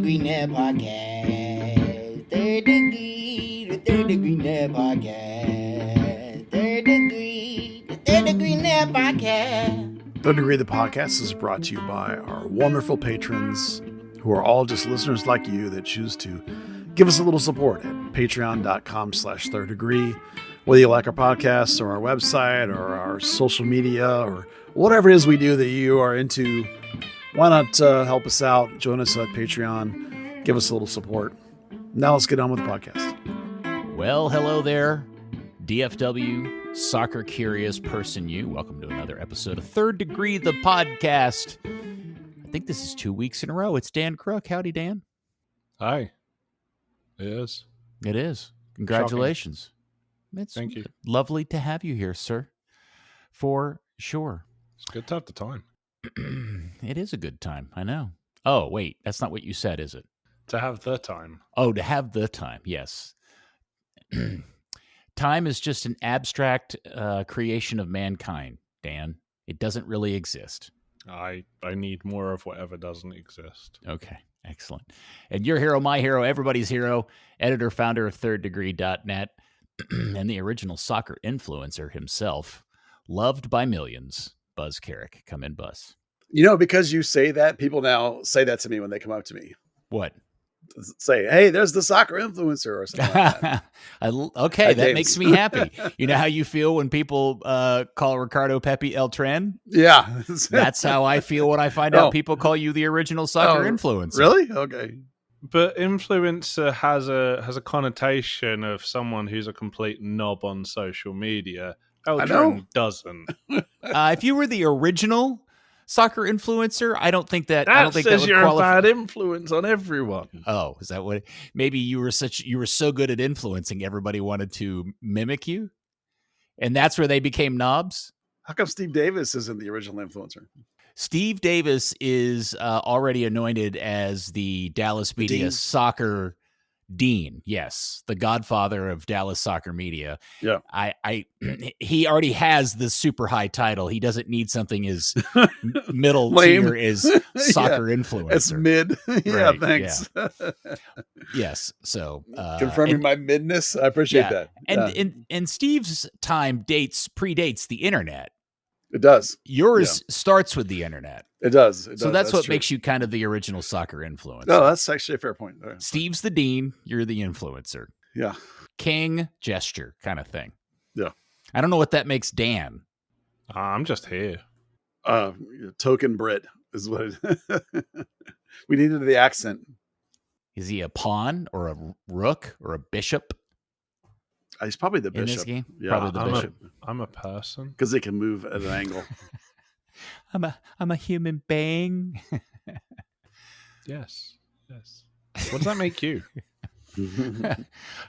Degree Net Podcast. Third Degree, the Third Degree Net Podcast. Third Degree, the Third Degree Net Podcast. Third Degree, the podcast, is brought to you by our wonderful patrons who are all just listeners like you that choose to give us a little support at patreon.com/third degree. Whether you like our podcasts or our website or our social media or whatever it is we do that you are into, why not help us out? Join us at Patreon. Give us a little support. Now let's get on with the podcast. Well, hello there, DFW, soccer curious person you. Welcome to another episode of Third Degree, the podcast. I think this is 2 weeks in a row. It's Dan Crooke. Howdy, Dan. Hi. It is. It is. Congratulations. It's Thank you. Lovely to have you here, sir. For sure. It's good to have the time. It is a good time. I know. Oh, wait. That's not what you said, is it? To have the time. Oh, to have the time. Yes. Time is just an abstract creation of mankind, Dan. It doesn't really exist. I need more of whatever doesn't exist. Okay. Excellent. And your hero, my hero, everybody's hero, editor, founder of thirddegree.net, and the original soccer influencer himself, loved by millions, Buzz Carrick. Come in, Buzz. You know, because you say that, people now say that to me when they come up to me. What? Say, hey, there's the soccer influencer or something like that. Okay, that makes me happy. You know how you feel when people call Ricardo Pepe El Tren? Yeah. That's how I feel when I find out people call you the original soccer influencer. Really? Okay. But influencer has a connotation of someone who's a complete knob on social media. Eldrin doesn't. If you were the original soccer influencer, I don't think that says would you're qualify. a bad influence on everyone. Oh, is that what? Maybe you were so good at influencing, everybody wanted to mimic you, and that's where they became knobs. How come Steve Davis isn't the original influencer? Steve Davis is already anointed as the Dallas media Dean. soccer dean. Yes, the godfather of Dallas soccer media. Yeah, he already has the super high title. He doesn't need something as middle Lame. tier as soccer influencer. It's mid. Yeah, Right, thanks. Yes. So Confirming my midness. I appreciate that. And Steve's time predates the internet. It does. Yours starts with the internet. It does. So that's what true. makes you kind of the original soccer influencer. No, that's actually a fair point. All right. Steve's the dean. You're the influencer. Yeah. King gesture kind of thing. Yeah. I don't know what that makes Dan. I'm just here. Token Brit is what it we needed the accent. Is he a pawn or a rook or a bishop He's probably the in bishop. this game? Yeah, Probably the bishop. I'm a person. Because they can move at an angle. I'm a human being. Yes. What does that make you?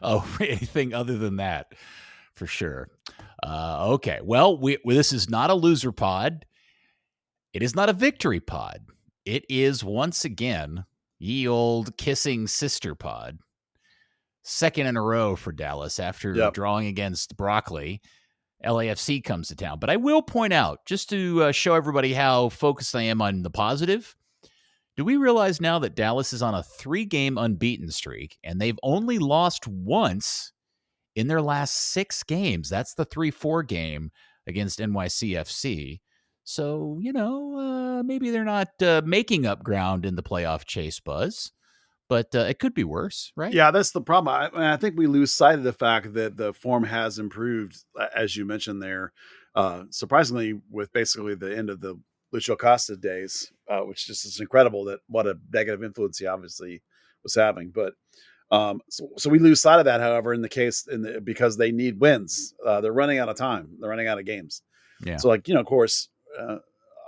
Oh, anything other than that, for sure. Okay. Well, this is not a loser pod. It is not a victory pod. It is once again ye old kissing sister pod. Second in a row for Dallas after drawing against Broccoli. LAFC comes to town. But I will point out, just to show everybody how focused I am on the positive, do we realize now that Dallas is on a 3-game unbeaten streak, and they've only lost once in their last 6 games? That's the 3-4 game against NYCFC. So, maybe they're not making up ground in the playoff chase, Buzz. But it could be worse, right? Yeah, that's the problem. I think we lose sight of the fact that the form has improved, as you mentioned there, surprisingly, with basically the end of the Lucio Costa days, which just is incredible that what a negative influence he obviously was having. But so we lose sight of that, however, because they need wins. They're running out of time. They're running out of games. Yeah. So, of course,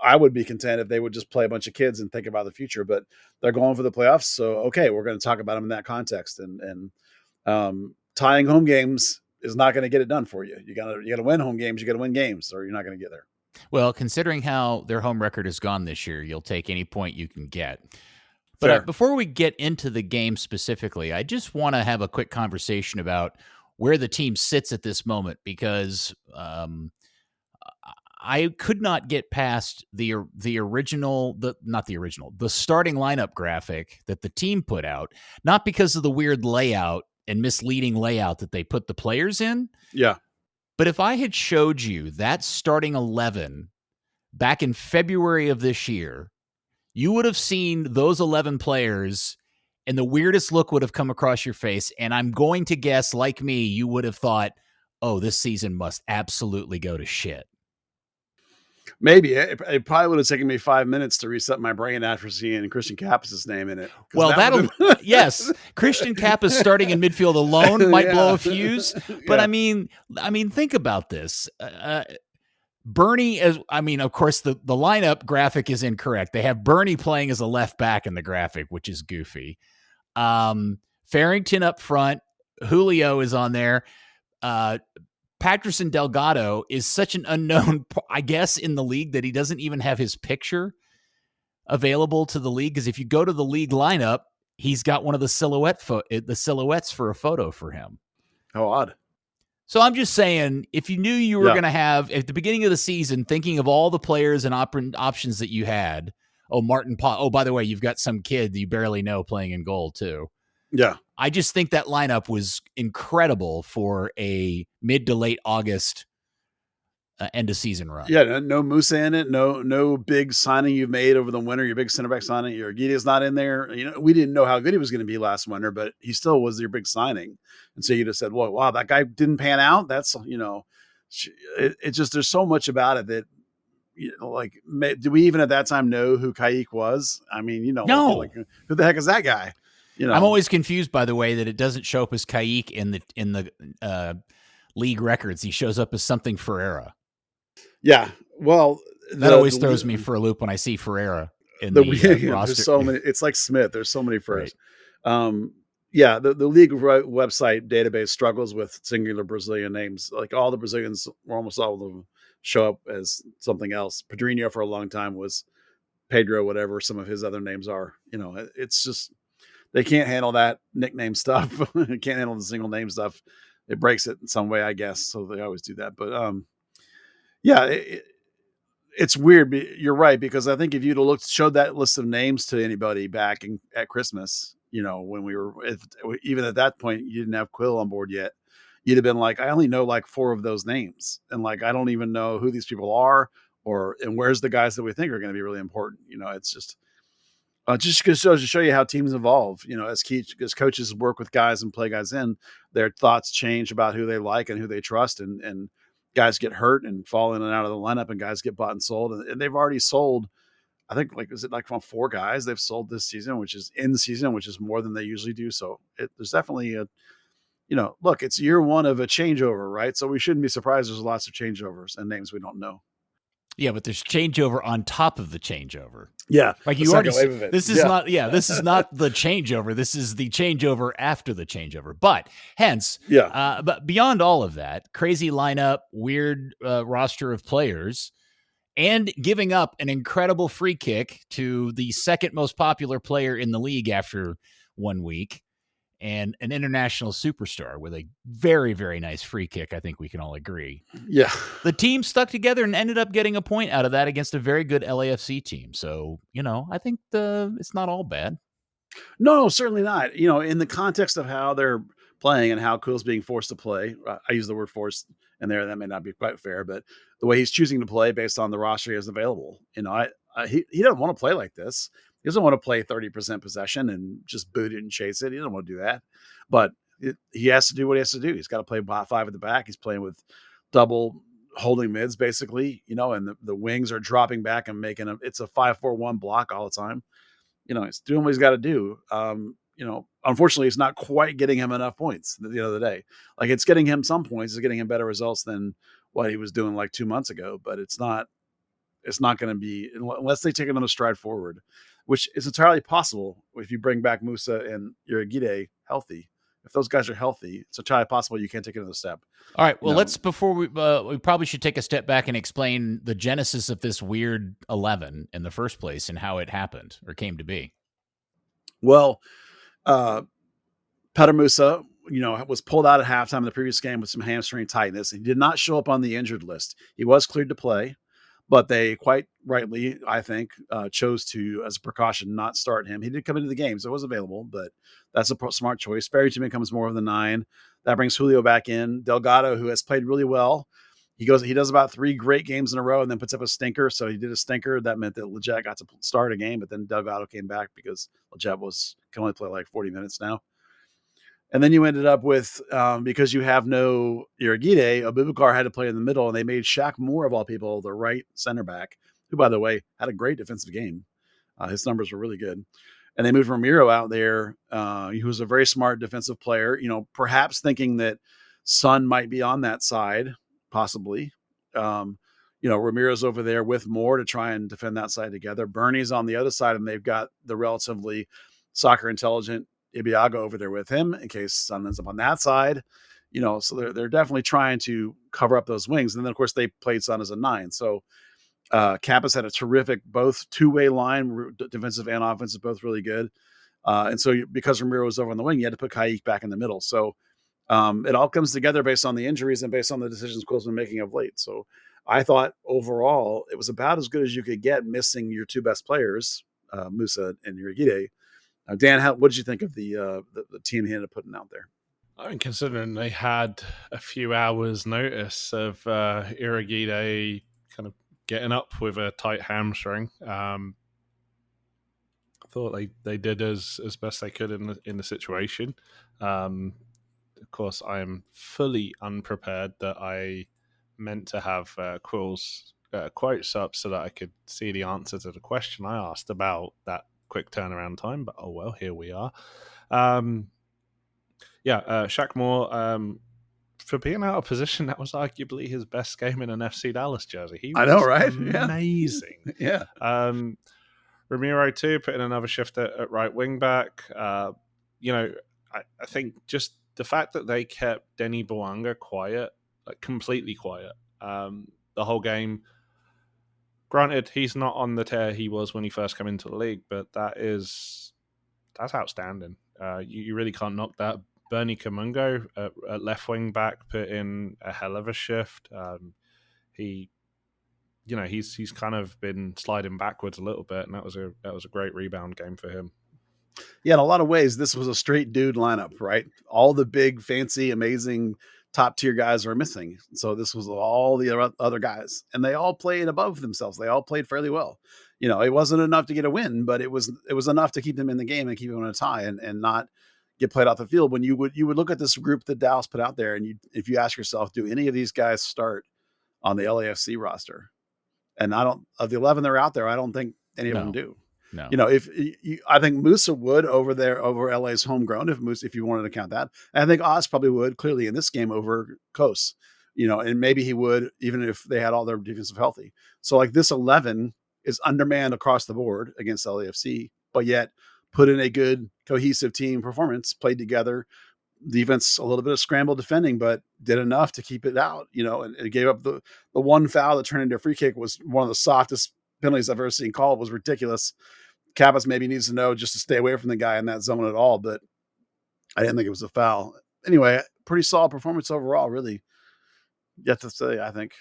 I would be content if they would just play a bunch of kids and think about the future, but they're going for the playoffs. So, okay, we're going to talk about them in that context. And tying home games is not going to get it done for you. You gotta win home games. You got to win games, or you're not going to get there. Well, considering how their home record has gone this year, you'll take any point you can get. But before we get into the game specifically, I just want to have a quick conversation about where the team sits at this moment, because I could not get past the starting lineup graphic that the team put out, not because of the weird layout and misleading layout that they put the players in. Yeah. But if I had showed you that starting 11 back in February of this year, you would have seen those 11 players and the weirdest look would have come across your face. And I'm going to guess, like me, you would have thought, oh, this season must absolutely go to shit. Maybe it probably would have taken me 5 minutes to reset my brain after seeing Christian Cappis' name in it. Well, yes, Christian Cappis starting in midfield alone might blow a fuse. But I mean, think about this. Bernie, of course, the lineup graphic is incorrect. They have Bernie playing as a left back in the graphic, which is goofy. Farrington up front. Julio is on there. Patterson Delgado is such an unknown, I guess, in the league that he doesn't even have his picture available to the league. Because if you go to the league lineup, he's got one of the silhouettes for a photo for him. How odd. So I'm just saying, if you knew you were going to have, at the beginning of the season, thinking of all the players and options that you had, Martin Pot. Oh, by the way, you've got some kid that you barely know playing in goal too. Yeah. I just think that lineup was incredible for a mid to late August end of season run. Yeah, no Musa in it. No big signing you've made over the winter. Your big center back signing. Your Gidea's not in there. We didn't know how good he was going to be last winter, but he still was your big signing. And so you just said, well, wow, that guy didn't pan out. That's, it's just, there's so much about it that, do we even at that time know who Caik was? I mean, no. Who the heck is that guy? I'm always confused by the way that it doesn't show up as Caik in the league records. He shows up as something Ferreira. Yeah, well, that always throws me for a loop when I see Ferreira in the roster. There's so many. It's like Smith. There's so many Ferreiras. Right. The league website database struggles with singular Brazilian names. Like all the Brazilians, or almost all of them, show up as something else. Pedrinho for a long time was Pedro, whatever some of his other names are. It's just. They can't handle that nickname stuff. They can't handle the single name stuff. It breaks it in some way, I guess. So they always do that. But it's weird. You're right, because I think if you'd have showed that list of names to anybody back at Christmas, when we were, even at that point, you didn't have Quill on board yet. You'd have been like, I only know like 4 of those names, and like I don't even know who these people are, and where's the guys that we think are going to be really important. It's just. Just goes to show you how teams evolve, as coaches work with guys and play guys in, their thoughts change about who they like and who they trust, and guys get hurt and fall in and out of the lineup, and guys get bought and sold, and they've already sold. I think from 4 guys they've sold this season, which is in season, which is more than they usually do. So there's definitely look, it's year 1 of a changeover, right? So we shouldn't be surprised. There's lots of changeovers and names we don't know. Yeah, but there's changeover on top of the changeover. Yeah, like you already. This is not. Yeah, this is not the changeover. This is the changeover after the changeover. But hence, but beyond all of that, crazy lineup, weird roster of players, and giving up an incredible free kick to the second most popular player in the league after 1 week, and an international superstar with a very, very nice free kick. I think we can all agree. Yeah. The team stuck together and ended up getting a point out of that against a very good LAFC team. So, I think it's not all bad. No, certainly not. In the context of how they're playing and how Quill's being forced to play, I use the word forced in there. That may not be quite fair, but the way he's choosing to play based on the roster he has available, he doesn't want to play like this. He doesn't want to play 30% possession and just boot it and chase it. He doesn't want to do that. But he has to do what he has to do. He's got to play 5 at the back. He's playing with double holding mids, basically, and the wings are dropping back and making it's a 5-4-1 block all the time. He's doing what he's got to do. Unfortunately, it's not quite getting him enough points at the end of the day. Like, it's getting him some points. It's getting him better results than what he was doing like 2 months ago. But it's not going to be, unless they take another stride forward, which is entirely possible if you bring back Musa and Gide healthy. If those guys are healthy, it's entirely possible you can't take another step. All right. Well, before we probably should take a step back and explain the genesis of this weird 11 in the first place and how it happened or came to be. Well, Petar Musa, was pulled out at halftime of the previous game with some hamstring tightness. He did not show up on the injured list. He was cleared to play. but they quite rightly, I think, chose to, as a precaution, not start him. He did come into the game, so it was available, but that's a smart choice. Farrington becomes more of the 9. That brings Julio back in. Delgado, who has played really well, he does about 3 great games in a row and then puts up a stinker. So he did a stinker. That meant that Leggett got to start a game, but then Delgado came back because Leggett can only play like 40 minutes now. And then you ended up with, because you have no Iragide, Abubakar had to play in the middle, and they made Shaq Moore, of all people, the right center back, who, by the way, had a great defensive game. His numbers were really good. And they moved Ramiro out there, who was a very smart defensive player, perhaps thinking that Son might be on that side, possibly. Ramiro's over there with Moore to try and defend that side together. Bernie's on the other side, and they've got the relatively soccer intelligent Ibiaga over there with him in case Son ends up on that side, so they're definitely trying to cover up those wings. And then of course they played Son as a 9. So Cappis had a terrific, both two-way line, defensive and offensive, both really good. And so because Ramiro was over on the wing, you had to put Kayik back in the middle. So it all comes together based on the injuries and based on the decisions Quill's been making of late. So I thought overall it was about as good as you could get, missing your 2 best players, Musa and Iragide. Dan, what did you think of the team he ended up putting out there? I mean, considering they had a few hours' notice of Iragide kind of getting up with a tight hamstring, I thought they did as best they could in the situation. Of course, I am fully unprepared that I meant to have Quill's quotes up so that I could see the answer to the question I asked about that quick turnaround time, but oh well, here we are. Shaq Moore, for being out of position, that was arguably his best game in an FC Dallas jersey. He was, I know, right? Amazing. Yeah. Ramiro too, putting another shift at right wing back. I think just the fact that they kept Denny Bouanga quiet, like completely quiet, the whole game. Granted, he's not on the tear he was when he first came into the league, but that's outstanding. You really can't knock that. Bernie Kamungo at left wing back put in a hell of a shift. He's kind of been sliding backwards a little bit, and that was a great rebound game for him. Yeah, in a lot of ways, this was a straight dude lineup, right? All the big, fancy, amazing top tier guys are missing. So this was all the other guys, and they all played above themselves. They all played fairly well. It wasn't enough to get a win, but it was enough to keep them in the game and keep them in a tie and not get played off the field. When you would look at this group that Dallas put out there, and if you ask yourself, do any of these guys start on the LAFC roster? And of the 11 that are out there, I don't think any of them do. No. I think Musa would over LA's homegrown, if you wanted to count that. And I think Oz probably would clearly in this game over Kos, and maybe he would even if they had all their defensive healthy. So like this 11 is undermanned across the board against LAFC, but yet put in a good cohesive team performance, played together. Defense, a little bit of scramble defending, but did enough to keep it out, and it gave up the one foul that turned into a free kick was one of the softest penalties I've ever seen called. It was ridiculous. Cappis maybe needs to know just to stay away from the guy in that zone at all, but I didn't think it was a foul. Anyway, pretty solid performance overall, really. Yet to say, I think.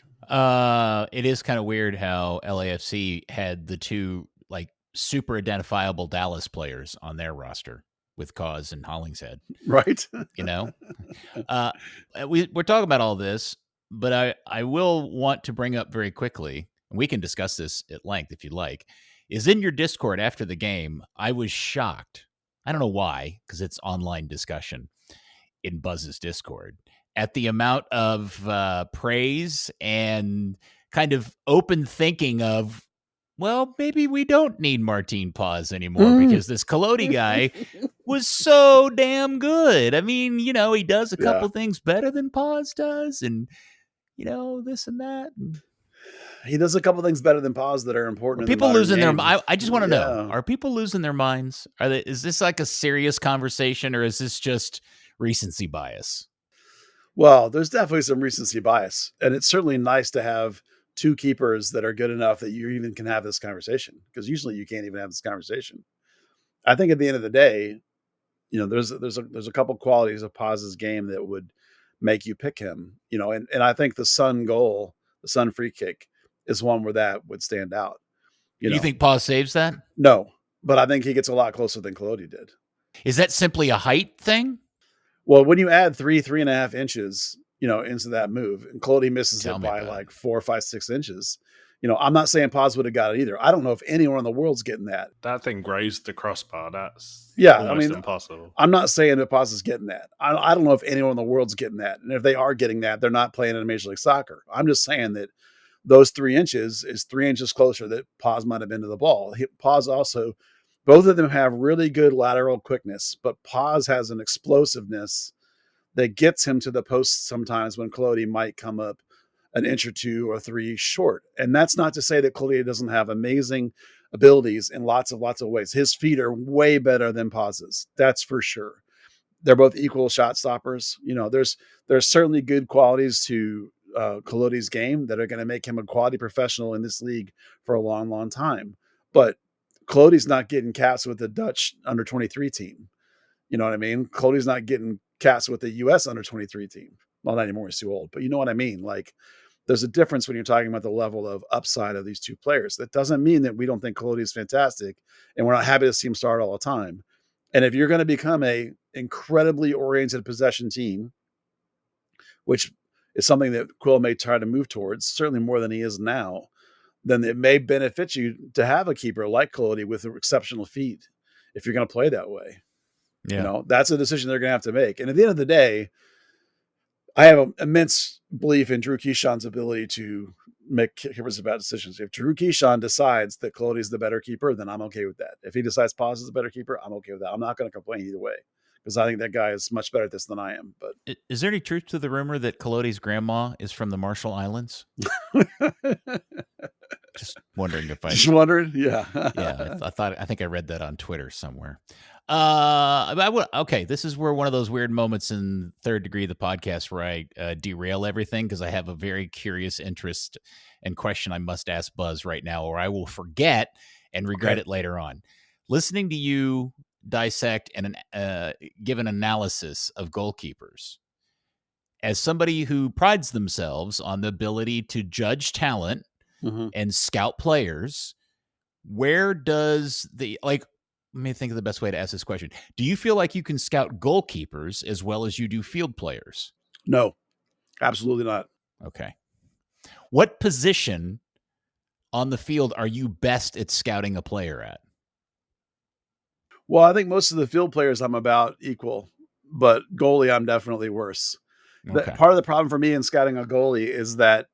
It is kind of weird how LAFC had the 2 like super identifiable Dallas players on their roster with Cause and Hollingshead. Right. We're talking about all this, but I will want to bring up very quickly, and we can discuss this at length if you like, is in your Discord after the game, I was shocked. I don't know why, because it's online discussion in Buzz's Discord, at the amount of praise and kind of open thinking of, well, maybe we don't need Martin Paz anymore because this Colodi guy was so damn good. I mean, he does a couple things better than Paz does, and, this and that. And he does a couple things better than Paz that are important. People losing their mind. I just want to know: are people losing their minds? Is this like a serious conversation, or is this just recency bias? Well, there's definitely some recency bias, and it's certainly nice to have 2 keepers that are good enough that you even can have this conversation, because usually you can't even have this conversation. I think at the end of the day, there's a couple qualities of Paz's game that would make you pick him. And I think the Sun goal, the Sun free kick, is one where that would stand out. You think Paz saves that? No, but I think he gets a lot closer than Colodi did. Is that simply a height thing? Well, when you add 3.5 inches, into that move, and Colodi misses it by like 4, 5, 6 inches, I'm not saying Paz would have got it either. I don't know if anyone in the world's getting that. That thing grazed the crossbar. That's impossible. I'm not saying that Paz is getting that. I don't know if anyone in the world's getting that. And if they are getting that, they're not playing in Major League Soccer. I'm just saying that those 3 inches is 3 inches closer that Paz might have been to the ball. Paz also, both of them have really good lateral quickness, but Paz has an explosiveness that gets him to the post sometimes when Colodi might come up an inch or 2 or 3 short. And that's not to say that Colodi doesn't have amazing abilities in lots of ways. His feet are way better than Paz's. That's for sure. They're both equal shot stoppers. There's certainly good qualities to Colodi's game that are going to make him a quality professional in this league for a long, long time. But Colodi's not getting caps with the Dutch under 23 team. You know what I mean? Colodi's not getting caps with the U.S. under 23 team. Well, not anymore. He's too old. But you know what I mean? Like, there's a difference when you're talking about the level of upside of these two players. That doesn't mean that we don't think Colodi is fantastic and we're not happy to see him start all the time. And if you're going to become a incredibly oriented possession team, which is something that Quill may try to move towards, certainly more than he is now, then it may benefit you to have a keeper like Colodi with exceptional feet if you're going to play that way. Yeah. That's a decision they're going to have to make. And at the end of the day, I have an immense belief in Drew Keyshawn's ability to make keepers about decisions. If Drew Keyshawn decides that Colodi is the better keeper, then I'm okay with that. If he decides Paz is the better keeper, I'm okay with that. I'm not going to complain either way because I think that guy is much better at this than I am. But is there any truth to the rumor that Colodi's grandma is from the Marshall Islands? Just wondering if I. Just wondering, yeah. Yeah, I think I read that on Twitter somewhere. Okay, this is where one of those weird moments in Third Degree, the podcast, where I derail everything because I have a very curious interest and question I must ask Buzz right now, or I will forget and regret it later on. Listening to you dissect and give an analysis of goalkeepers, as somebody who prides themselves on the ability to judge talent and scout players, where does let me think of the best way to ask this question. Do you feel like you can scout goalkeepers as well as you do field players? No, absolutely not. Okay. What position on the field are you best at scouting a player at? Well, I think most of the field players I'm about equal, but goalie, I'm definitely worse. Okay. Part of the problem for me in scouting a goalie is that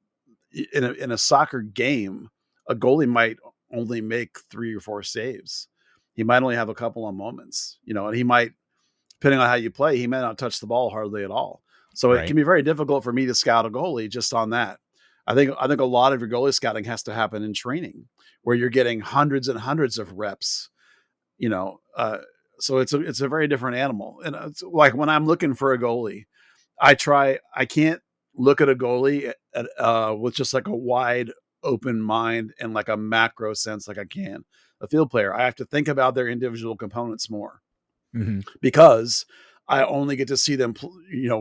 in a soccer game, a goalie might only make 3 or 4 saves. He might only have a couple of moments, and he might, depending on how you play, he may not touch the ball hardly at all. So It can be very difficult for me to scout a goalie just on that. I think a lot of your goalie scouting has to happen in training where you're getting hundreds and hundreds of reps, so it's a very different animal. And it's like when I'm looking for a goalie, I can't look at a goalie with just like a wide open mind and like a macro sense like I can a field player. I have to think about their individual components more because I only get to see them,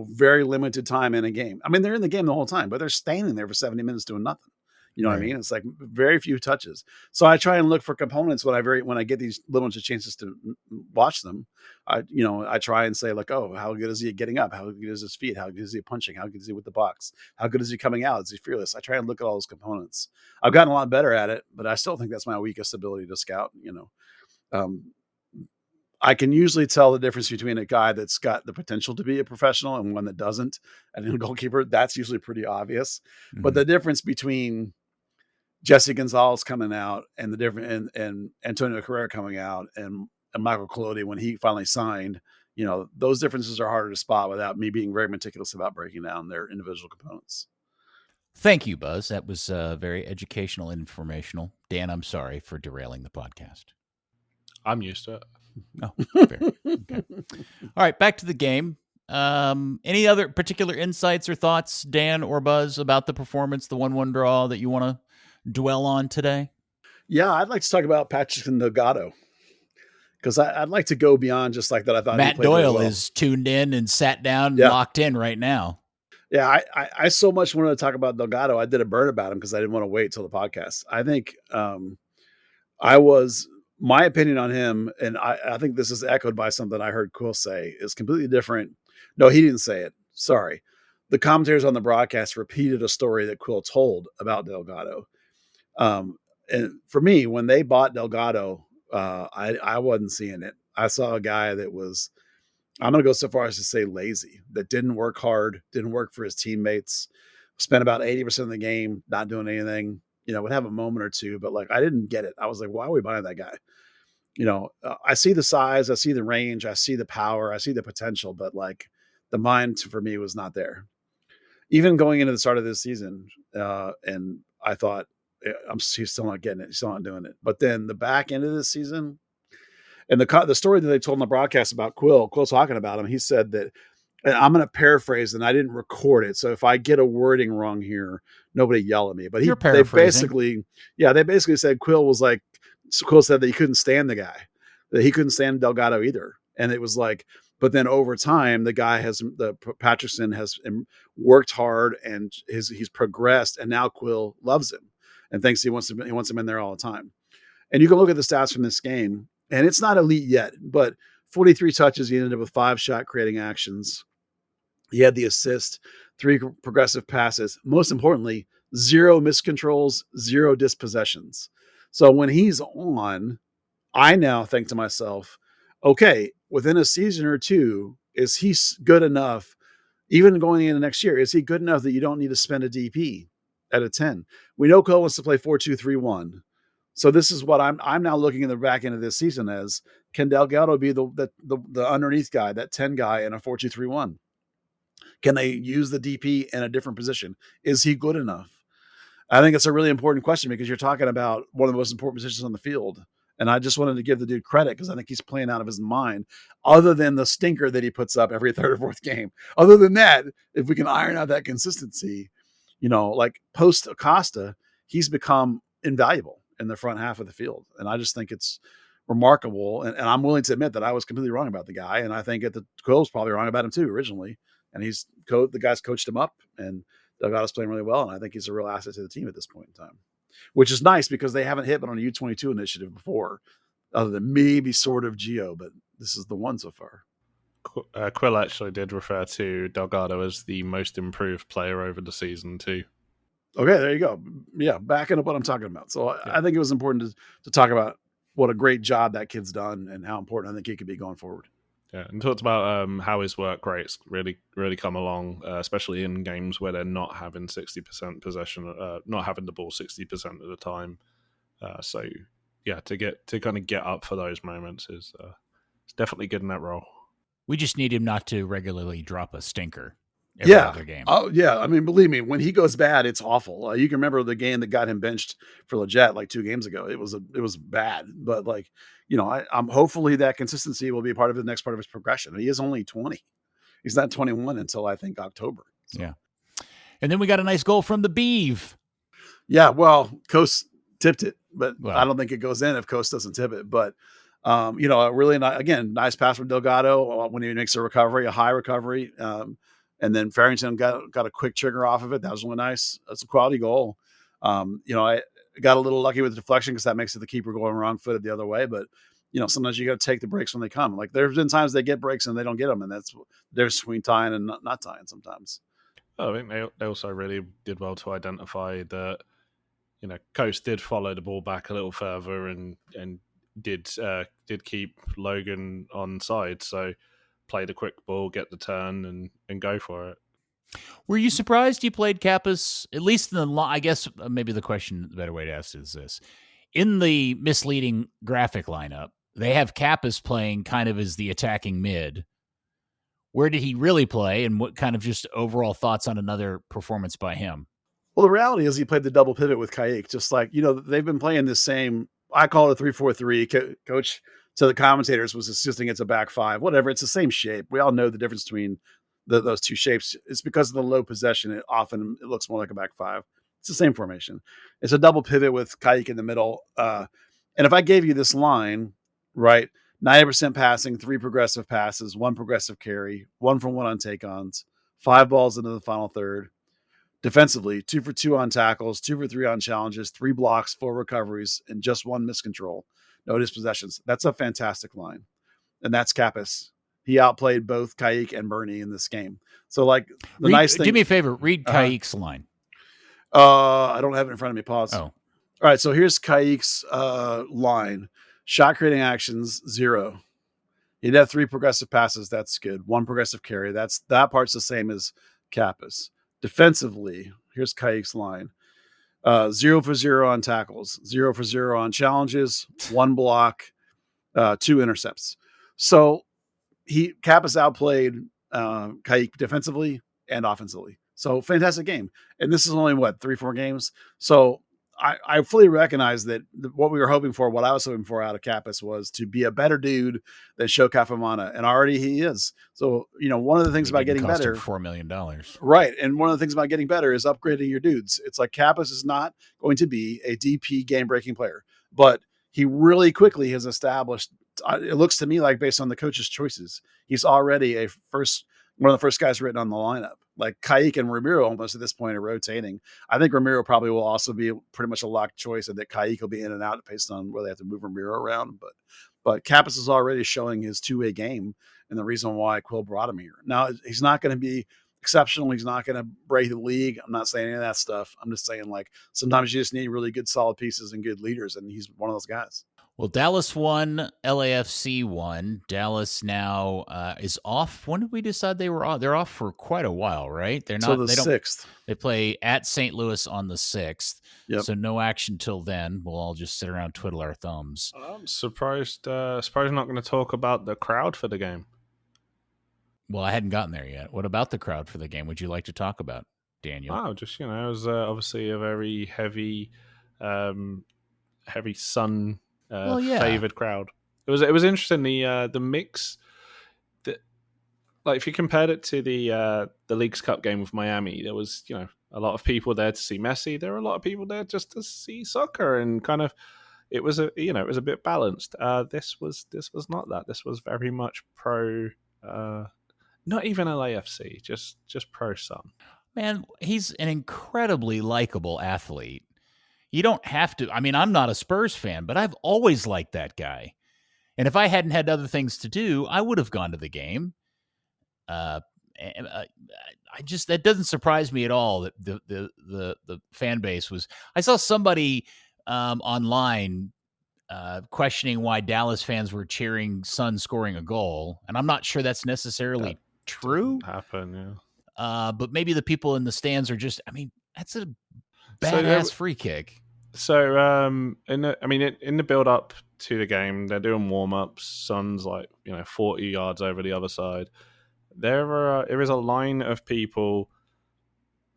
very limited time in a game. I mean, they're in the game the whole time, but they're standing there for 70 minutes doing nothing. You know what I mean? It's like very few touches. So I try and look for components when I get these limited chances to watch them. I try and say like, oh, how good is he at getting up? How good is his feet? How good is he at punching? How good is he with the box? How good is he coming out? Is he fearless? I try and look at all those components. I've gotten a lot better at it, but I still think that's my weakest ability to scout. I can usually tell the difference between a guy that's got the potential to be a professional and one that doesn't. And in a goalkeeper, that's usually pretty obvious. But the difference between Jesse Gonzalez coming out and and Antonio Carrera coming out and Michael Colodi when he finally signed, those differences are harder to spot without me being very meticulous about breaking down their individual components. Thank you, Buzz. That was very educational and informational. Dan, I'm sorry for derailing the podcast. I'm used to it. Oh, fair. Okay. All right, back to the game. Any other particular insights or thoughts, Dan or Buzz, about the performance, the 1-1 draw that you want to dwell on today? Yeah, I'd like to talk about Patrick and Delgado because I'd like to go beyond just like that. I thought Matt Doyle is tuned in and sat down and locked in right now. Yeah, I so much wanted to talk about Delgado. I did a burn about him because I didn't want to wait till the podcast. I think my opinion on him, and I think this is echoed by something I heard Quill say, is completely different. No, he didn't say it. Sorry. The commentators on the broadcast repeated a story that Quill told about Delgado. And for me, when they bought Delgado, I wasn't seeing it. I saw a guy that was, I'm going to go so far as to say lazy, that didn't work hard, didn't work for his teammates, spent about 80% of the game not doing anything, would have a moment or two, but like, I didn't get it. I was like, why are we buying that guy? I see the size, I see the range, I see the power, I see the potential, but like the mind for me was not there. Even going into the start of this season, and I thought, he's still not getting it. He's still not doing it. But then the back end of this season, and the story that they told in the broadcast about Quill talking about him, he said that, and I'm going to paraphrase, and I didn't record it, so if I get a wording wrong here, nobody yell at me. But they basically said Quill said that he couldn't stand the guy, that he couldn't stand Delgado either, and it was like, but then over time, Patrickson has worked hard and he's progressed, and now Quill loves him and thinks he wants him in there all the time. And you can look at the stats from this game, and it's not elite yet, but 43 touches, he ended up with 5 shot creating actions. He had the assist, 3 progressive passes. Most importantly, 0 miscontrols, 0 dispossessions. So when he's on, I now think to myself, okay, within a season or two, is he good enough, even going into next year, is he good enough that you don't need to spend a DP at a 10? We know Cole wants to play 4-2-3-1. So this is what I'm now looking in the back end of this season as, can Delgado be the underneath guy, that 10 guy in a 4-2-3-1? Can they use the DP in a different position? Is he good enough? I think it's a really important question because you're talking about one of the most important positions on the field. And I just wanted to give the dude credit because I think he's playing out of his mind, other than the stinker that he puts up every third or fourth game. Other than that, if we can iron out that consistency, like post Acosta, he's become invaluable in the front half of the field. And I just think it's remarkable. And I'm willing to admit that I was completely wrong about the guy. And I think the Quill's probably wrong about him too originally. And the guys coached him up, and Delgado's playing really well. And I think he's a real asset to the team at this point in time, which is nice because they haven't hit on a U22 initiative before, other than maybe sort of Gio, but this is the one so far. Quill actually did refer to Delgado as the most improved player over the season too. Okay, there you go. Yeah, backing up what I'm talking about. So I think it was important to talk about what a great job that kid's done and how important I think he could be going forward. Yeah, and talked about how his work rates really, really come along, especially in games where they're not having 60% possession, not having the ball 60% of the time. So yeah, to kind of get up for those moments is it's definitely good in that role. We just need him not to regularly drop a stinker every other game. Oh yeah, I mean, believe me, when he goes bad, it's awful. You can remember the game that got him benched for Leggett like 2 games ago. It was bad, but like, I'm hopefully that consistency will be a part of the next part of his progression. He is only 20. He's not 21 until I think October. So. Yeah. And then we got a nice goal from the Beeve. Yeah. Well, Coast tipped it, but I don't think it goes in if Coast doesn't tip it. But, really nice pass from Delgado when he makes a high recovery. And then Farrington got a quick trigger off of it. That was really nice. That's a quality goal. I got a little lucky with the deflection because that makes it the keeper going wrong footed the other way. But, sometimes you got to take the breaks when they come. Like there's been times they get breaks and they don't get them. And that's there's between tying and not tying sometimes. I think they also really did well to identify that, Coast did follow the ball back a little further and did keep Logan on side. So play the quick ball, get the turn and go for it. Were you surprised he played Cappis, at least in the I guess maybe the better way to ask is this. In the misleading graphic lineup, they have Cappis playing kind of as the attacking mid. Where did he really play, and what kind of just overall thoughts on another performance by him? Well, the reality is he played the double pivot with Caik, just like, they've been playing the same, I call it a 3-4-3. Coach to the commentators was insisting it's a back 5, whatever. It's the same shape. We all know the difference between those two shapes. It's because of the low possession. It looks more like a back 5. It's the same formation. It's a double pivot with Caik in the middle. And if I gave you this line, right, 90% passing, 3 progressive passes, 1 progressive carry, 1 from 1 on take-ons, 5 balls into the final third. Defensively, 2 for 2 on tackles, 2 for 3 on challenges, 3 blocks, 4 recoveries, and just 1 miscontrol. No dispossessions. That's a fantastic line. And that's Cappis. He outplayed both Kaik and Bernie in this game. So, like, nice thing. Do me a favor. Read Kaik's line. I don't have it in front of me. Pause. Oh. All right. So here's Kaik's line. Shot creating actions, 0. He'd have 3 progressive passes. That's good. 1 progressive carry. That part's the same as Cappis. Defensively, here's Kaik's line. 0 for 0 on tackles, 0 for 0 on challenges, 1 block, 2 intercepts. So Cappis outplayed Kaik defensively and offensively. So fantastic game. And this is only 3-4 games. So I fully recognize that what we were hoping for, what I was hoping for out of Cappis was to be a better dude than Sho Kafamana. And already he is. So, one of the things about getting better, $4 million. Right. And one of the things about getting better is upgrading your dudes. It's like Cappis is not going to be a DP game breaking player, but he really quickly has established, it looks to me like based on the coach's choices, he's already one of the first guys written on the lineup. Like Kaik and Ramiro almost at this point are rotating. I think Ramiro probably will also be pretty much a locked choice, and that Kaik will be in and out based on where they have to move Ramiro around. But Cappis is already showing his 2-way game, and the reason why Quill brought him here. Now, he's not going to be exceptional. He's not going to break the league. I'm not saying any of that stuff. I'm just saying, like, sometimes you just need really good, solid pieces and good leaders, and he's one of those guys. Well, Dallas won, LAFC won. Dallas now is off. When did we decide they were off? They're off for quite a while, right? They're not. Until the 6th. They play at St. Louis on the 6th. Yep. So no action till then. We'll all just sit around, twiddle our thumbs. I'm surprised. Surprised not going to talk about the crowd for the game. Well, I hadn't gotten there yet. What about the crowd for the game? Would you like to talk about, Daniel? Oh, just it was obviously a very heavy sun. Favored crowd. It was interesting. The mix that, like, if you compared it to the Leagues Cup game with Miami, there was a lot of people there to see Messi. There were a lot of people there just to see soccer, and kind of it was a bit balanced. This was not that. This was very much pro. Not even LAFC, just pro Sun. Man, he's an incredibly likable athlete. You don't have to. I mean, I'm not a Spurs fan, but I've always liked that guy. And if I hadn't had other things to do, I would have gone to the game. That doesn't surprise me at all that the fan base was. I saw somebody online questioning why Dallas fans were cheering Sun scoring a goal, and I'm not sure that's necessarily true. Happen, yeah. But maybe the people in the stands are just. I mean, that's a badass free kick. So, in the build up to the game, they're doing warm ups. Sun's 40 yards over the other side. There is a line of people,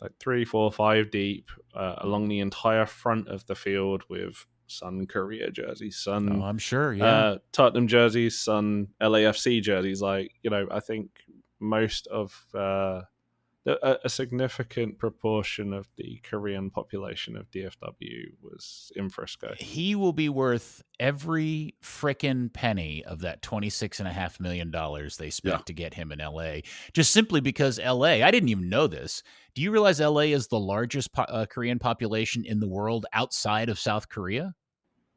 like 3, 4, 5 deep, along the entire front of the field with Sun Korea jerseys, Sun. Oh, I'm sure, yeah. Tottenham jerseys, Sun LAFC jerseys. I think most of a significant proportion of the Korean population of DFW was in Frisco. He will be worth every frickin' penny of that $26.5 million they spent to get him in LA, just simply because LA, I didn't even know this. Do you realize LA is the largest Korean population in the world outside of South Korea?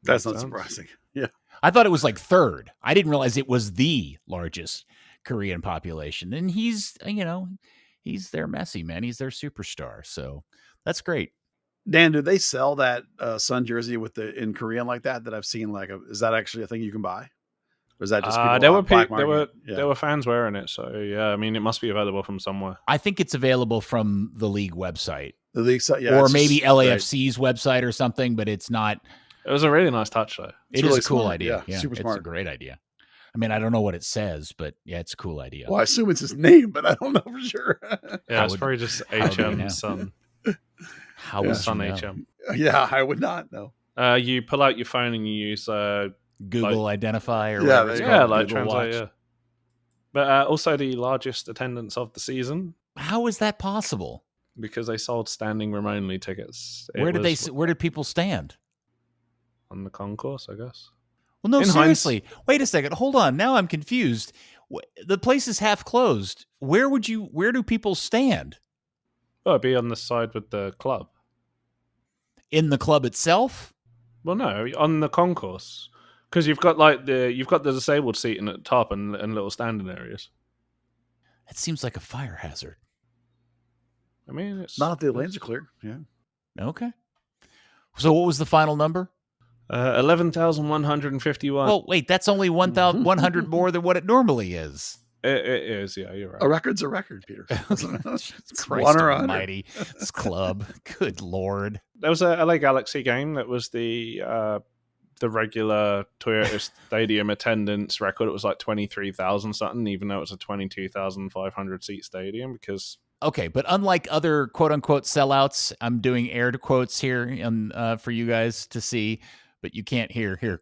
That's not surprising. Yeah. I thought it was like third. I didn't realize it was the largest Korean population. And he's their Messi, man. He's their superstar. So that's great. Dan, do they sell that Sun jersey in Korean like that I've seen? Is that actually a thing you can buy? Or is that just there were fans wearing it? So yeah, I mean, it must be available from somewhere. I think it's available from the league website, the league site, yeah, or maybe LAFC's website or something. But it's not. It was a really nice touch, though. It is a cool idea. Yeah, super smart. It's a great idea. I mean, I don't know what it says, but yeah, it's a cool idea. Well, I assume it's his name, but I don't know for sure. Yeah, it's probably just HM Sun. How would Sun you know? HM? Yeah, I would not know. You pull out your phone and you use Google Identify or yeah, whatever it's called, like Google Translate. Watch. Yeah. But also the largest attendance of the season. How is that possible? Because they sold standing room only tickets. Where did people stand? On the concourse, I guess. Well, no, seriously. Wait a second. Hold on. Now I'm confused. The place is half closed. Where do people stand? Oh, it'd be on the side with the club. In the club itself? Well, no, on the concourse. Because you've got the disabled seating at the top and little standing areas. That seems like a fire hazard. I mean, it's Not if the lanes are clear. Yeah. Okay. So what was the final number? 11,151. Oh, wait, that's only 1,100 more than what it normally is. It is, yeah, you're right. A record's a record, Peter. Christ one or almighty. This club. Good Lord. There was a LA Galaxy game that was the regular Toyota Stadium attendance record. It was like 23,000 something, even though it was a 22,500 seat stadium. Because okay, but unlike other quote unquote sellouts, I'm doing air quotes here for you guys to see, but you can't hear. Here,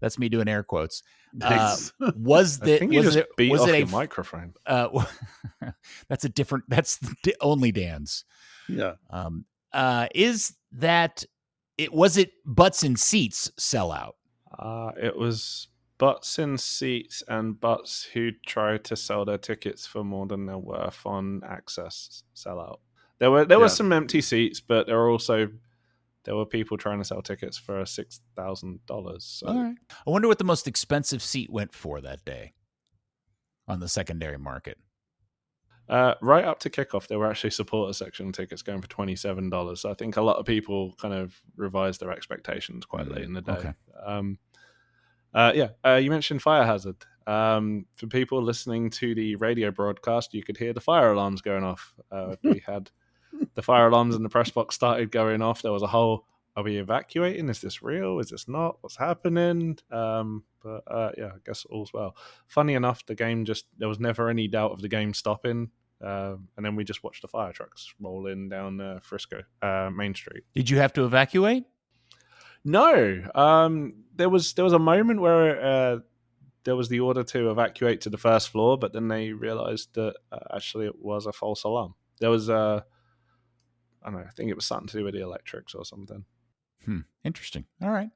that's me doing air quotes. Was I think you was just it beat was off it your a microphone? That's a different. That's only Dan's. Yeah. Is that it? Was it butts and seats sellout? It was butts in seats and butts who tried to sell their tickets for more than they're worth on access sellout. There were some empty seats, but there were people trying to sell tickets for $6,000. So. All right. I wonder what the most expensive seat went for that day on the secondary market. Right up to kickoff, there were actually supporter section tickets going for $27. So I think a lot of people kind of revised their expectations quite late in the day. Okay. You mentioned fire hazard. For people listening to the radio broadcast, you could hear the fire alarms going off. We had the fire alarms in the press box started going off. There was a whole, are we evacuating? Is this real? Is this not? What's happening? I guess all's well. Funny enough, there was never any doubt of the game stopping. And then we just watched the fire trucks roll in down Frisco, Main Street. Did you have to evacuate? No. There was a moment where there was the order to evacuate to the first floor, but then they realized that actually it was a false alarm. There was I don't know, I think it was something to do with the electrics or something. Interesting. All right.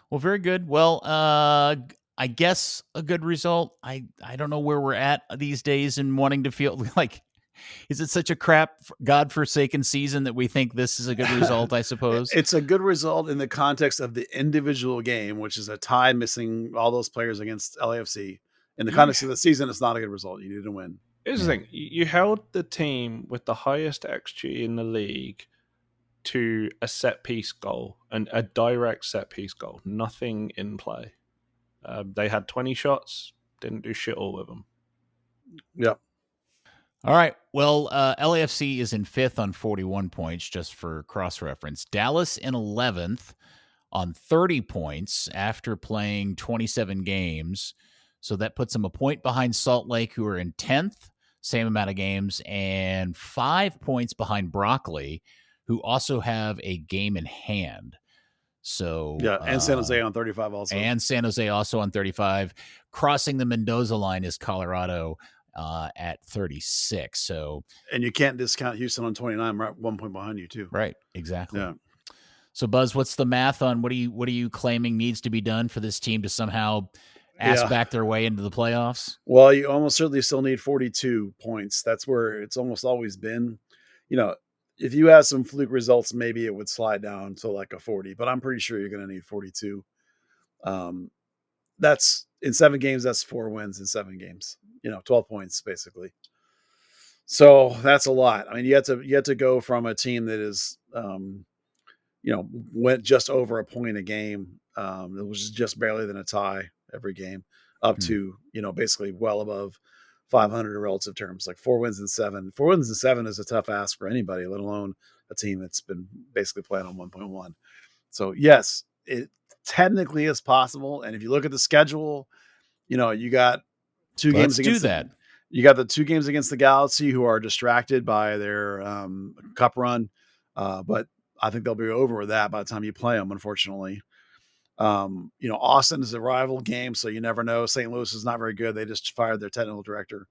Well, very good. Well, I guess a good result. I don't know where we're at these days in wanting to feel like, is it such a crap, godforsaken season that we think this is a good result, I suppose? It's a good result in the context of the individual game, which is a tie missing all those players against LAFC. In the context of the season, it's not a good result. You need to win. Here's the thing. You held the team with the highest XG in the league to a set-piece goal, and a direct set-piece goal. Nothing in play. They had 20 shots, didn't do shit all with them. Yep. All right. Well, LAFC is in 5th on 41 points, just for cross-reference. Dallas in 11th on 30 points after playing 27 games. So that puts them a point behind Salt Lake, who are in 10th, same amount of games, and 5 points behind Broccoli, who also have a game in hand. So and San Jose on 35 also. And San Jose also on 35. Crossing the Mendoza line is Colorado at 36. So, and you can't discount Houston on 29, right? 1 point behind you too. Right, exactly. Yeah. So Buzz, what's the math on what are you claiming needs to be done for this team to somehow ass back their way into the playoffs? Well, you almost certainly still need 42 points. That's where it's almost always been. You know, if you have some fluke results, maybe it would slide down to like a 40, but I'm pretty sure you're going to need 42. That's in 7 games. That's 4 wins in 7 games, 12 points basically. So that's a lot. I mean, you have to go from a team that is, went just over a point a game. It was just barely than a tie every game up to, basically well above 500 in relative terms, like 4 wins in 7. 4 wins in 7 is a tough ask for anybody, let alone a team that's been basically playing on 1.1. So yes, it technically is possible. And if you look at the schedule, you got 2 games against that. You got the 2 games against the Galaxy, who are distracted by their cup run. But I think they'll be over with that by the time you play them, unfortunately. Austin is a rival game, so you never know. St. Louis is not very good. They just fired their technical director.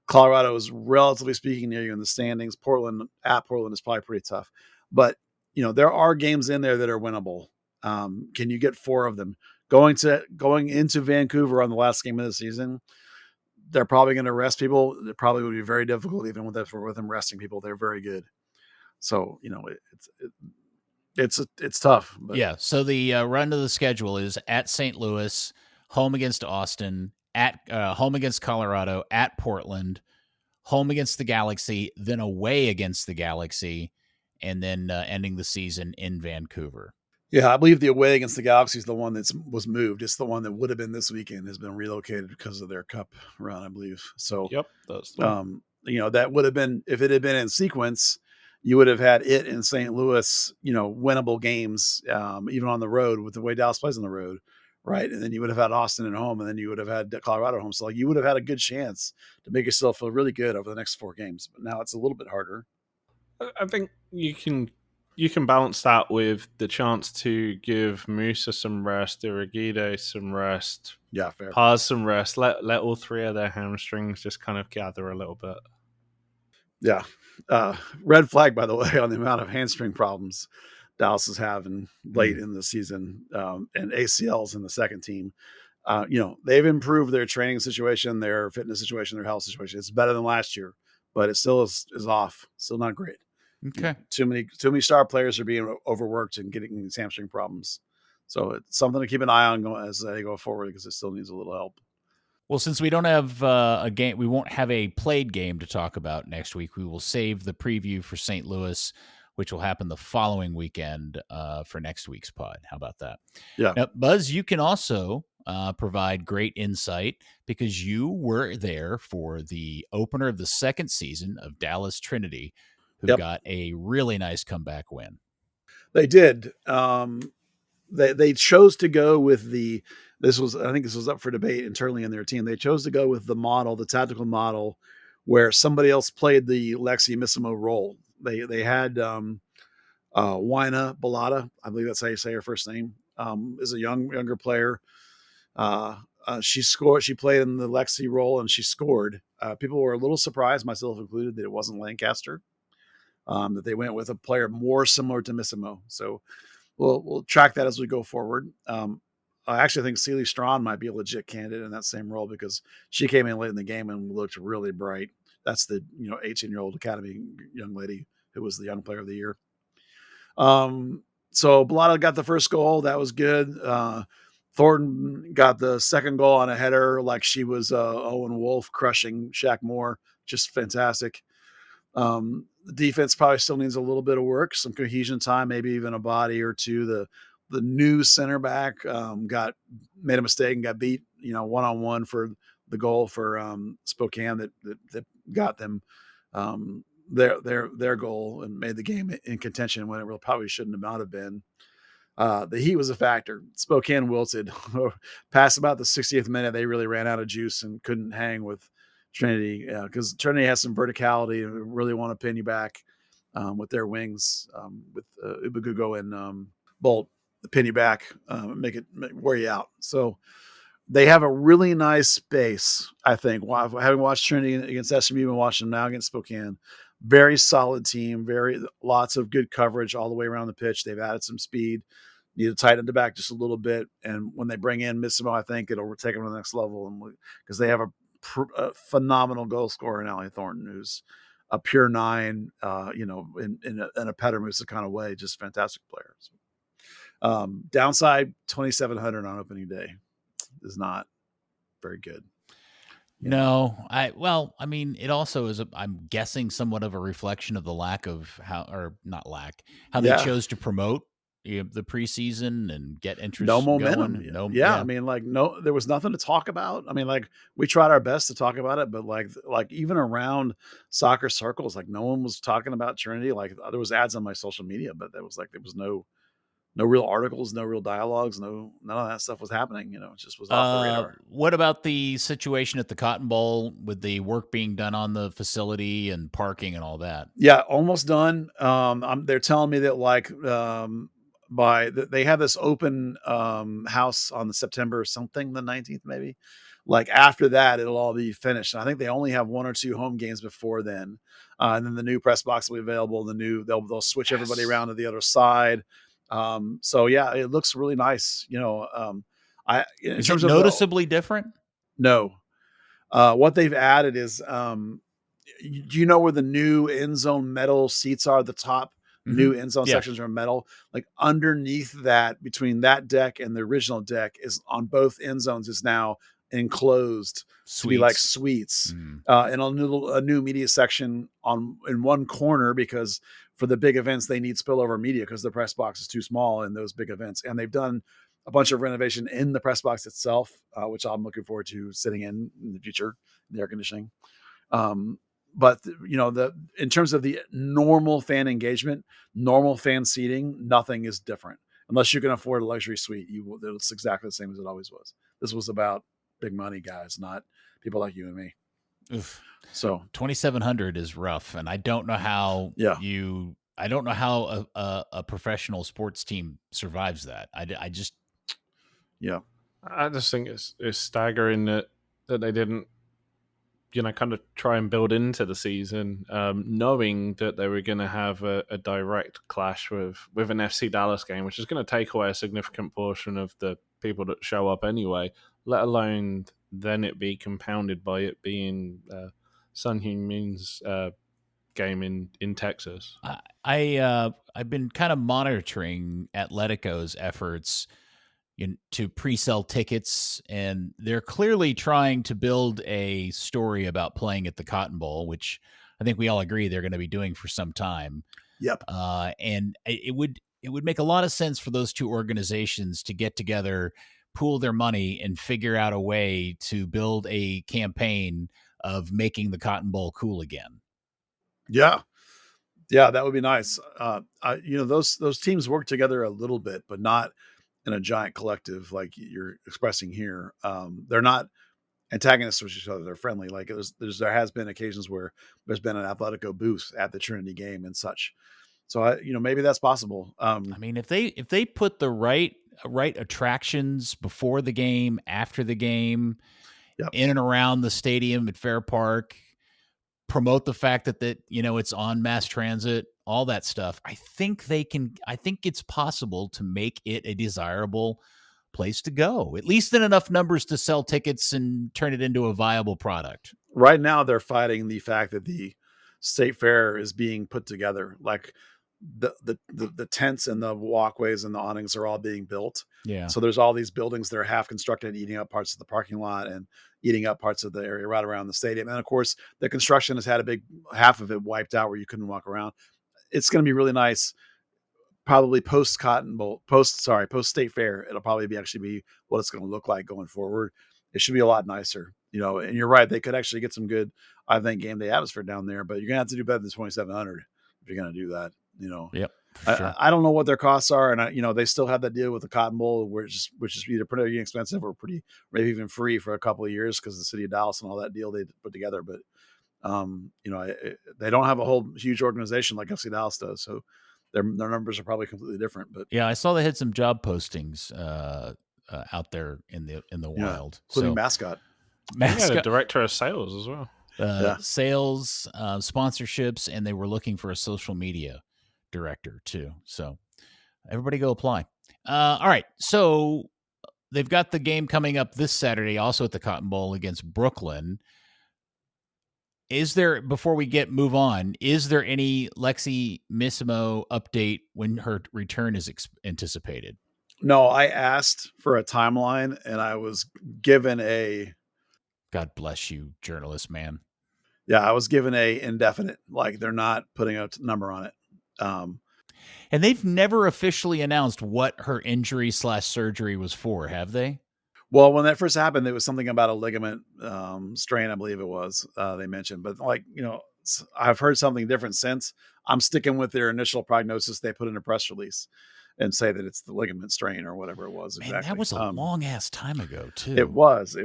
Colorado is, relatively speaking, near you in the standings. Portland is probably pretty tough. But, there are games in there that are winnable. Can you get 4 of them? Going into Vancouver on the last game of the season, they're probably going to rest people. It probably would be very difficult, even with them resting people. They're very good. So, it's tough. But. Yeah. So the run of the schedule is at St. Louis, home against Austin, at home against Colorado, at Portland, home against the Galaxy, then away against the Galaxy, and then ending the season in Vancouver. Yeah, I believe the away against the Galaxy is the one that was moved. It's the one that would have been this weekend has been relocated because of their cup run, I believe. So, yep, that's that would have been, if it had been in sequence, you would have had it in St. Louis, winnable games, even on the road with the way Dallas plays on the road, right? And then you would have had Austin at home, and then you would have had Colorado at home. So, you would have had a good chance to make yourself feel really good over the next 4 games. But now it's a little bit harder. I think you can balance that with the chance to give Musa some rest, Delgado some rest, yeah, fair. Paz some rest. Let all 3 of their hamstrings just kind of gather a little bit. Yeah. Red flag, by the way, on the amount of hamstring problems Dallas is having late in the season, and ACLs in the second team. They've improved their training situation, their fitness situation, their health situation. It's better than last year, but it still is off. Still not great. Okay. Too many star players are being overworked and getting these hamstring problems. So it's something to keep an eye on as they go forward, because it still needs a little help. Well, since we don't have a game, we won't have a played game to talk about next week. We will save the preview for St. Louis, which will happen the following weekend for next week's pod. How about that? Yeah. Now, Buzz, you can also provide great insight because you were there for the opener of the second season of Dallas Trinity, who got a really nice comeback win. They did. They chose to go with I think this was up for debate internally in their team. They chose to go with the tactical model, where somebody else played the Lexi Missimo role. They had Musa and Balata, I believe that's how you say her first name, is a younger player. She scored. She played in the Lexi role and she scored. People were a little surprised, myself included, that it wasn't Lancaster. That they went with a player more similar to Missimo. So we'll track that as we go forward. I actually think Celie Strawn might be a legit candidate in that same role, because she came in late in the game and looked really bright. That's the 18-year-old academy young lady who was the young player of the year. So Balata got the first goal. That was good. Thornton got the second goal on a header, like she was Owen Wolf crushing Shaq Moore. Just fantastic. The defense probably still needs a little bit of work, some cohesion time, maybe even a body or two. The new center back made a mistake and got beat, one-on-one for the goal for Spokane that got them their goal and made the game in contention when it really probably shouldn't have been. The heat was a factor. Spokane wilted. Past about the 60th minute, they really ran out of juice and couldn't hang with Trinity, because Trinity has some verticality and really want to pin you back with their wings, with Ubagugo and Bolt, pin you back, wear you out. So they have a really nice base, I think. Having watched Trinity against SMU and watching them now against Spokane, very solid team, lots of good coverage all the way around the pitch. They've added some speed. Need to tighten the back just a little bit, and when they bring in Missimo, I think it'll take them to the next level, and because they have a phenomenal goal scorer in Allie Thornton, who's a pure 9, in a Petter Musa kind of way, just fantastic players. Downside, 2,700 on opening day is not very good. No, it also is, I'm guessing, somewhat of a reflection of the lack of how they chose to promote the preseason and get interest. No momentum. Going. There was nothing to talk about. I mean, we tried our best to talk about it, but like even around soccer circles, no one was talking about Trinity. There was ads on my social media, but there was no real articles, no real dialogues, none of that stuff was happening. It just was off the radar. What about the situation at the Cotton Bowl with the work being done on the facility and parking and all that? Yeah, almost done. They're telling me that they have this open house on the September something, the 19th maybe. After that, it'll all be finished. And I think they only have 1 or 2 home games before then, and then the new press box will be available. They'll switch everybody around to the other side. So yeah, it looks really nice. Is it noticeably different? No. What they've added is, do you know where the new end zone metal seats are? The top new end zone sections are metal. Like underneath that, between that deck and the original deck, is on both end zones is now enclosed to be like suites, and a new media section in one corner, because for the big events they need spillover media because the press box is too small in those big events. And they've done a bunch of renovation in the press box itself, which I'm looking forward to sitting in the future, the air conditioning. But in terms of the normal fan engagement, normal fan seating, nothing is different unless you can afford a luxury suite. It's exactly the same as it always was. This was about big money guys, not people like you and me. Oof. So 2,700 is rough, and I don't know how I don't know how a professional sports team survives that. I just think it's staggering that they didn't, kind of try and build into the season, knowing that they were going to have a direct clash with an FC Dallas game, which is going to take away a significant portion of the people that show up anyway, let alone then it be compounded by it being Sun Heung-min's game in Texas. I've been kind of monitoring Atletico's efforts to pre-sell tickets, and they're clearly trying to build a story about playing at the Cotton Bowl, which I think we all agree they're going to be doing for some time. Yep. And it would make a lot of sense for those two organizations to get together, pool their money, and figure out a way to build a campaign of making the Cotton Bowl cool again. Yeah, that would be nice. Those teams work together a little bit, but not in a giant collective like you're expressing here. They're not antagonists with each other. They're friendly. Like there has been occasions where there's been an Atletico booth at the Trinity game and such. So maybe that's possible. I mean, if they put the right attractions before the game, after the game, in and around the stadium at Fair Park, promote the fact that it's on mass transit, all that stuff. I think it's possible to make it a desirable place to go, at least in enough numbers to sell tickets and turn it into a viable product. Right now, they're fighting the fact that the State Fair is being put together. Like the tents and the walkways and the awnings are all being built. Yeah. So there's all these buildings that are half constructed, eating up parts of the parking lot and eating up parts of the area right around the stadium. And of course, the construction has had a big half of it wiped out where you couldn't walk around. It's going to be really nice. Probably post State Fair, it'll probably actually be what it's going to look like going forward. It should be a lot nicer, and you're right. They could actually get some good, I think, game day atmosphere down there, but you're going to have to do better than 2,700 if you're going to do that. Yep. Sure. I don't know what their costs are, and they still have that deal with the Cotton Bowl, which is either pretty inexpensive or maybe even free for a couple of years because the city of Dallas and all that deal they put together. But they don't have a whole huge organization like FC Dallas does, so their numbers are probably completely different. But yeah, I saw they had some job postings out there in the wild, including mascot, the director of sales as well. Sales, sponsorships, and they were looking for a social media director too. So everybody go apply. All right. So they've got the game coming up this Saturday, also at the Cotton Bowl against Brooklyn. Before we move on, is there any Lexi Missimo update when her return is anticipated? No, I asked for a timeline and I was given God bless you, journalist man. Yeah, I was given a indefinite, like they're not putting a number on it. And they've never officially announced what her injury/surgery was for, have they? Well, when that first happened, it was something about a ligament strain, I believe it was, they mentioned. But I've heard something different since. I'm sticking with their initial prognosis they put in a press release and say that it's the ligament strain or whatever it was. Man, exactly. That was a long ass time ago too. It was.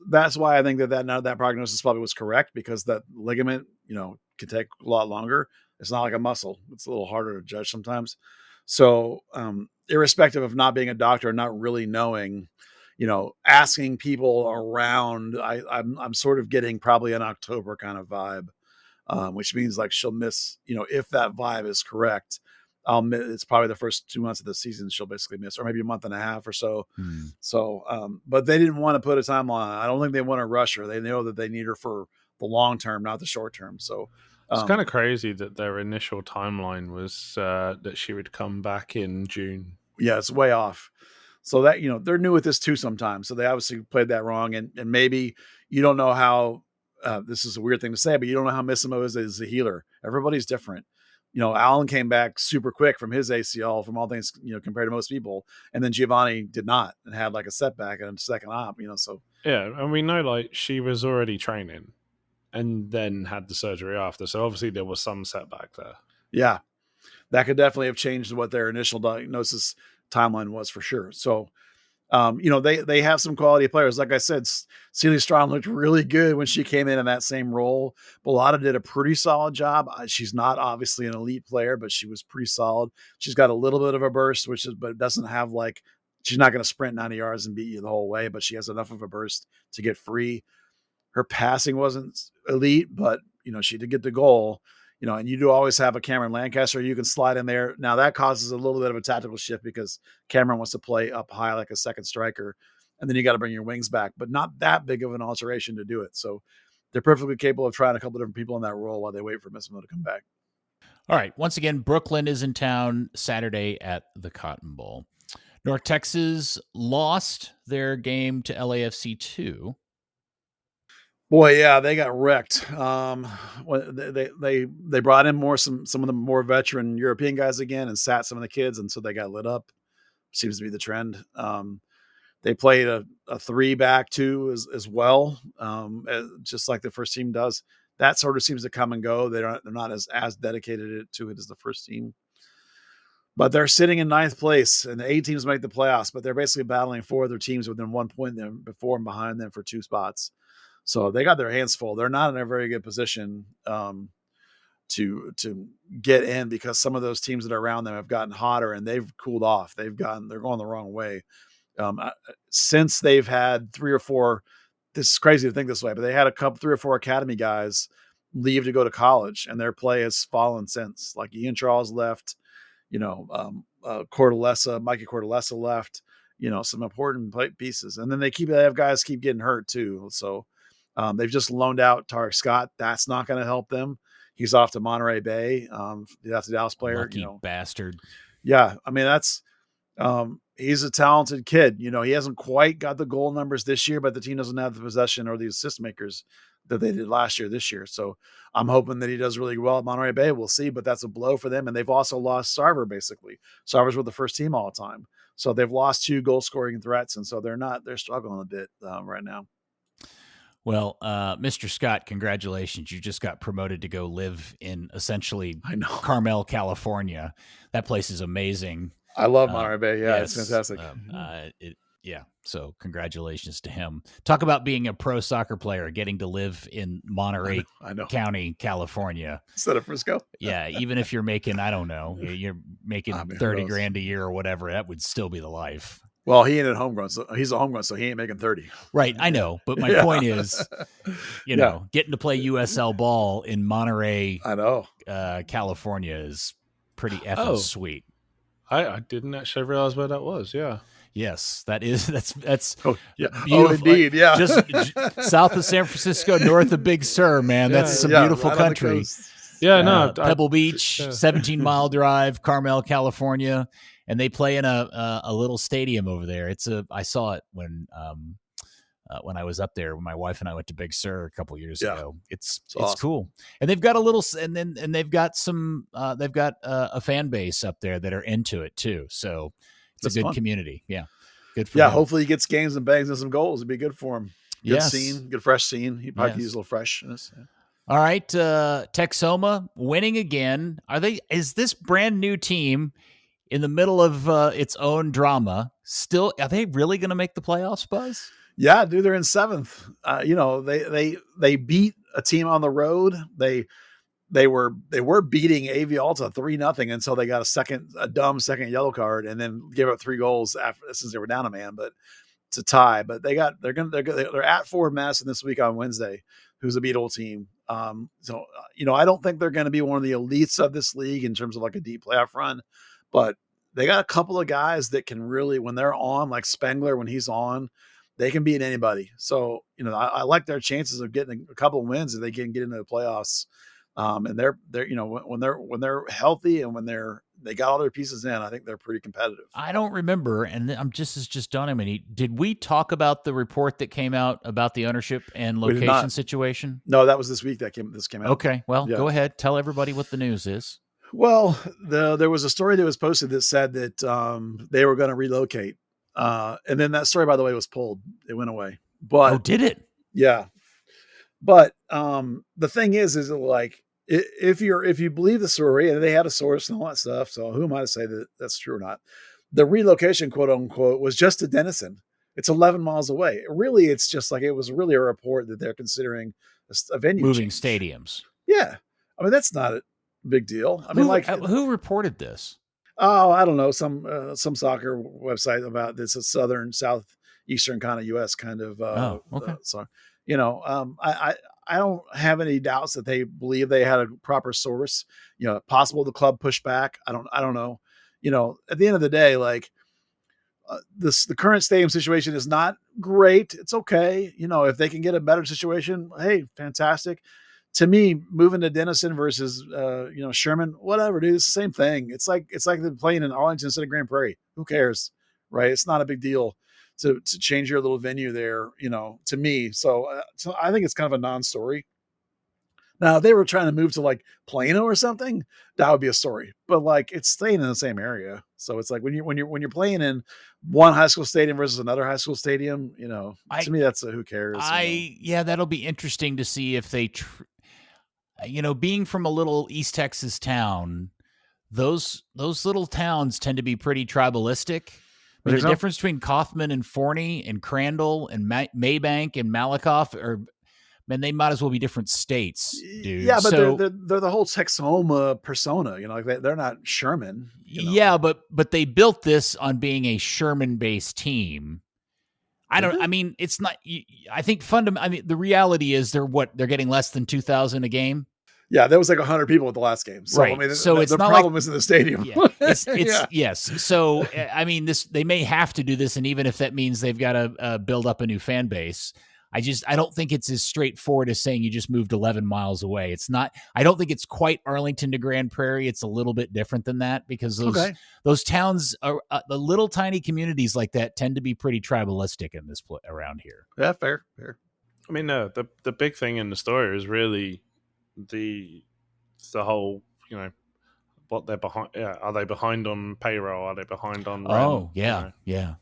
That's why I think that prognosis probably was correct, because that ligament, can take a lot longer. It's not like a muscle. It's a little harder to judge sometimes. So, irrespective of not being a doctor and not really knowing, asking people around, I'm sort of getting probably an October kind of vibe, which means like she'll miss, if that vibe is correct, It's probably the first 2 months of the season she'll basically miss, or maybe a month and a half or so. So, but they didn't want to put a timeline. I don't think they want to rush her. They know that they need her for the long term, not the short term. So it's kind of crazy that their initial timeline was that she would come back in June. Yeah, it's way off. So that, they're new at this too sometimes. So they obviously played that wrong. And maybe you don't know how, this is a weird thing to say, but you don't know how Missimo is as a healer. Everybody's different. Allen came back super quick from his ACL, from all things, compared to most people. And then Giovanni did not, and had like a setback and a second op, so. Yeah. And we know like she was already training and then had the surgery after. So obviously there was some setback there. Yeah. That could definitely have changed what their initial diagnosis timeline was for sure. So, they have some quality players. Like I said, Celia Strong looked really good when she came in that same role. Balata did a pretty solid job. She's not obviously an elite player, but she was pretty solid. She's got a little bit of a burst, but doesn't have she's not going to sprint 90 yards and beat you the whole way, but she has enough of a burst to get free. Her passing wasn't elite, but she did get the goal. And you do always have a Cameron Lancaster you can slide in there. Now that causes a little bit of a tactical shift because Cameron wants to play up high like a second striker, and then you got to bring your wings back, but not that big of an alteration to do it. So they're perfectly capable of trying a couple different people in that role while they wait for Missimo to come back. All right. Once again, Brooklyn is in town Saturday at the Cotton Bowl. North Texas lost their game to LAFC 2. Boy, yeah, they got wrecked. They brought in some of the more veteran European guys again and sat some of the kids, and so they got lit up. Seems to be the trend. They played a 3-back-2 as well, just like the first team does. That sort of seems to come and go. They're not as dedicated to it as the first team. But they're sitting in 9th place, and the 8 teams make the playoffs, but they're basically battling 4 other teams within 1 point before and behind them for 2 spots. So they got their hands full. They're not in a very good position to get in because some of those teams that are around them have gotten hotter and they've cooled off. They're going the wrong way. Since they've had 3 or 4, this is crazy to think this way, but they had 3 or 4 academy guys leave to go to college, and their play has fallen since. Like Ian Charles left, Mikey Cortellessa left, some important pieces, and then they have guys keep getting hurt too. So. They've just loaned out Tarek Scott. That's not going to help them. He's off to Monterey Bay. That's a Dallas player. Lucky bastard. Yeah, I mean he's a talented kid. He hasn't quite got the goal numbers this year, but the team doesn't have the possession or the assist makers that they did last year. This year, so I'm hoping that he does really well at Monterey Bay. We'll see, but that's a blow for them. And they've also lost Sarver. Basically, Sarver's with the first team all the time, so they've lost 2 goal scoring threats, and so they're struggling a bit right now. Well, Mr. Scott, congratulations. You just got promoted to go live in essentially Carmel, California. That place is amazing. I love Monterey Bay. Yeah, it's fantastic. So congratulations to him. Talk about being a pro soccer player, getting to live in Monterey County, California. Instead of Frisco? Yeah, even if you're making, I don't know, you're making $30,000 a year or whatever, that would still be the life. Well, he ain't homegrown, so he's a homegrown, so he ain't making 30. Right, I know, but my point is, getting to play USL ball in Monterey, California is pretty effing sweet. I didn't actually realize where that was. Yeah. Yes, that's beautiful. Indeed, yeah. Just south of San Francisco, north of Big Sur, man. That's some beautiful right country. Pebble Beach, 17-mile drive, Carmel, California. And they play in a little stadium over there. I saw it when I was up there when my wife and I went to Big Sur a couple years ago. It's awesome. Cool. And they've got they've got a fan base up there that are into it too. So it's a good community. Yeah. Good for them. Hopefully he gets games and bangs and some goals. It'd be good for him. Good scene, good fresh scene. He probably could use a little freshness. Yeah. All right. Texoma winning again. Is this brand new team in the middle of its own drama, are they really going to make the playoffs, Buzz? Yeah, dude, they're in 7th. They beat a team on the road. They were beating AV Alta 3-0 until they got a dumb second yellow card, and then gave up 3 goals since they were down a man. But to tie, but they're at Ford Madison this week on Wednesday, who's a beatable team. So I don't think they're going to be one of the elites of this league in terms of like a deep playoff run, but they got a couple of guys that can really, when they're on, like Spengler, when he's on, they can beat anybody. So, I like their chances of getting a couple of wins if they can get into the playoffs. And they're when they're healthy and when they got all their pieces in, I think they're pretty competitive. I don't remember, and it's just done. I mean, did we talk about the report that came out about the ownership and location situation? No, that was this week this came out. Okay, well, Go ahead, tell everybody what the news is. Well, there was a story that was posted that said that they were going to relocate, and then that story, by the way, was pulled. It went away. But did it? Yeah. But the thing is like, if you believe the story, and they had a source and all that stuff, so who am I to say that that's true or not? The relocation, quote unquote, was just to Denison. It's 11 miles away. Really, it's just like, it was really a report that they're considering a venue moving change. Stadiums. Yeah, I mean, that's not a big deal. I mean, who reported this? Oh, I don't know, some soccer website about this, a southeastern kind of U.S. kind of. Okay. So, I don't have any doubts that they believe they had a proper source. Possible the club pushed back. I don't know. At the end of the day, like the current stadium situation is not great. It's okay. If they can get a better situation, hey, fantastic. To me, moving to Denison versus Sherman, whatever, dude, it's the same thing. It's like they're playing in Arlington instead of Grand Prairie. Who cares, right? It's not a big deal to change your little venue there, to me. So I think it's kind of a non-story. Now, if they were trying to move to like Plano or something, that would be a story. But like, it's staying in the same area. So it's like when you're playing in one high school stadium versus another high school stadium, to me, that's who cares. Yeah, that'll be interesting to see if they, being from a little East Texas town, those little towns tend to be pretty tribalistic. I mean, the difference between Kaufman and Forney and Crandall and Maybank and Malakoff they might as well be different states, dude. Yeah, but they're the whole Texoma persona, like they're not Sherman. Yeah, but they built this on being a Sherman-based team. I mean, it's not. I think the reality is they're getting less than 2,000 a game. Yeah, there was like 100 people at the last game. So, right. I mean, so the problem is in the stadium. Yeah, yes. So, I mean, they may have to do this, and even if that means they've got to build up a new fan base, I don't think it's as straightforward as saying you just moved 11 miles away. It's not. I don't think it's quite Arlington to Grand Prairie. It's a little bit different than that because those towns are the little tiny communities like that tend to be pretty tribalistic in this around here. Yeah, fair. I mean, the big thing in the story is really the whole, what they're behind. Yeah, are they behind on payroll? Are they behind on rent? Oh, yeah, yeah.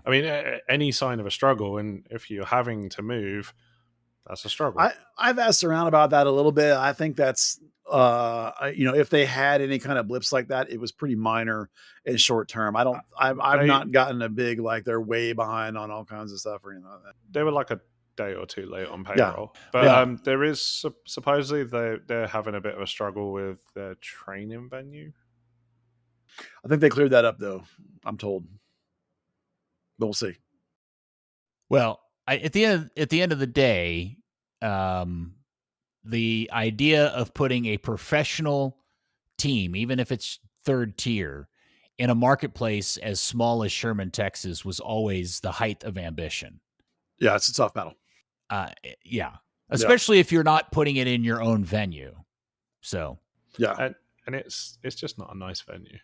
I mean, any sign of a struggle, and if you're having to move, that's a struggle. I've asked around about that a little bit. I think that's, if they had any kind of blips like that, it was pretty minor and short term. I've not gotten a big, like they're way behind on all kinds of stuff or anything like that. They were like a day or two late on payroll. Yeah. But there is supposedly they're having a bit of a struggle with their training venue. I think they cleared that up though, I'm told. But we'll see. Well, at the end of the day, the idea of putting a professional team, even if it's third tier, in a marketplace as small as Sherman, Texas, was always the height of ambition. Yeah, it's a tough battle. Especially if you're not putting it in your own venue. So yeah, and it's just not a nice venue.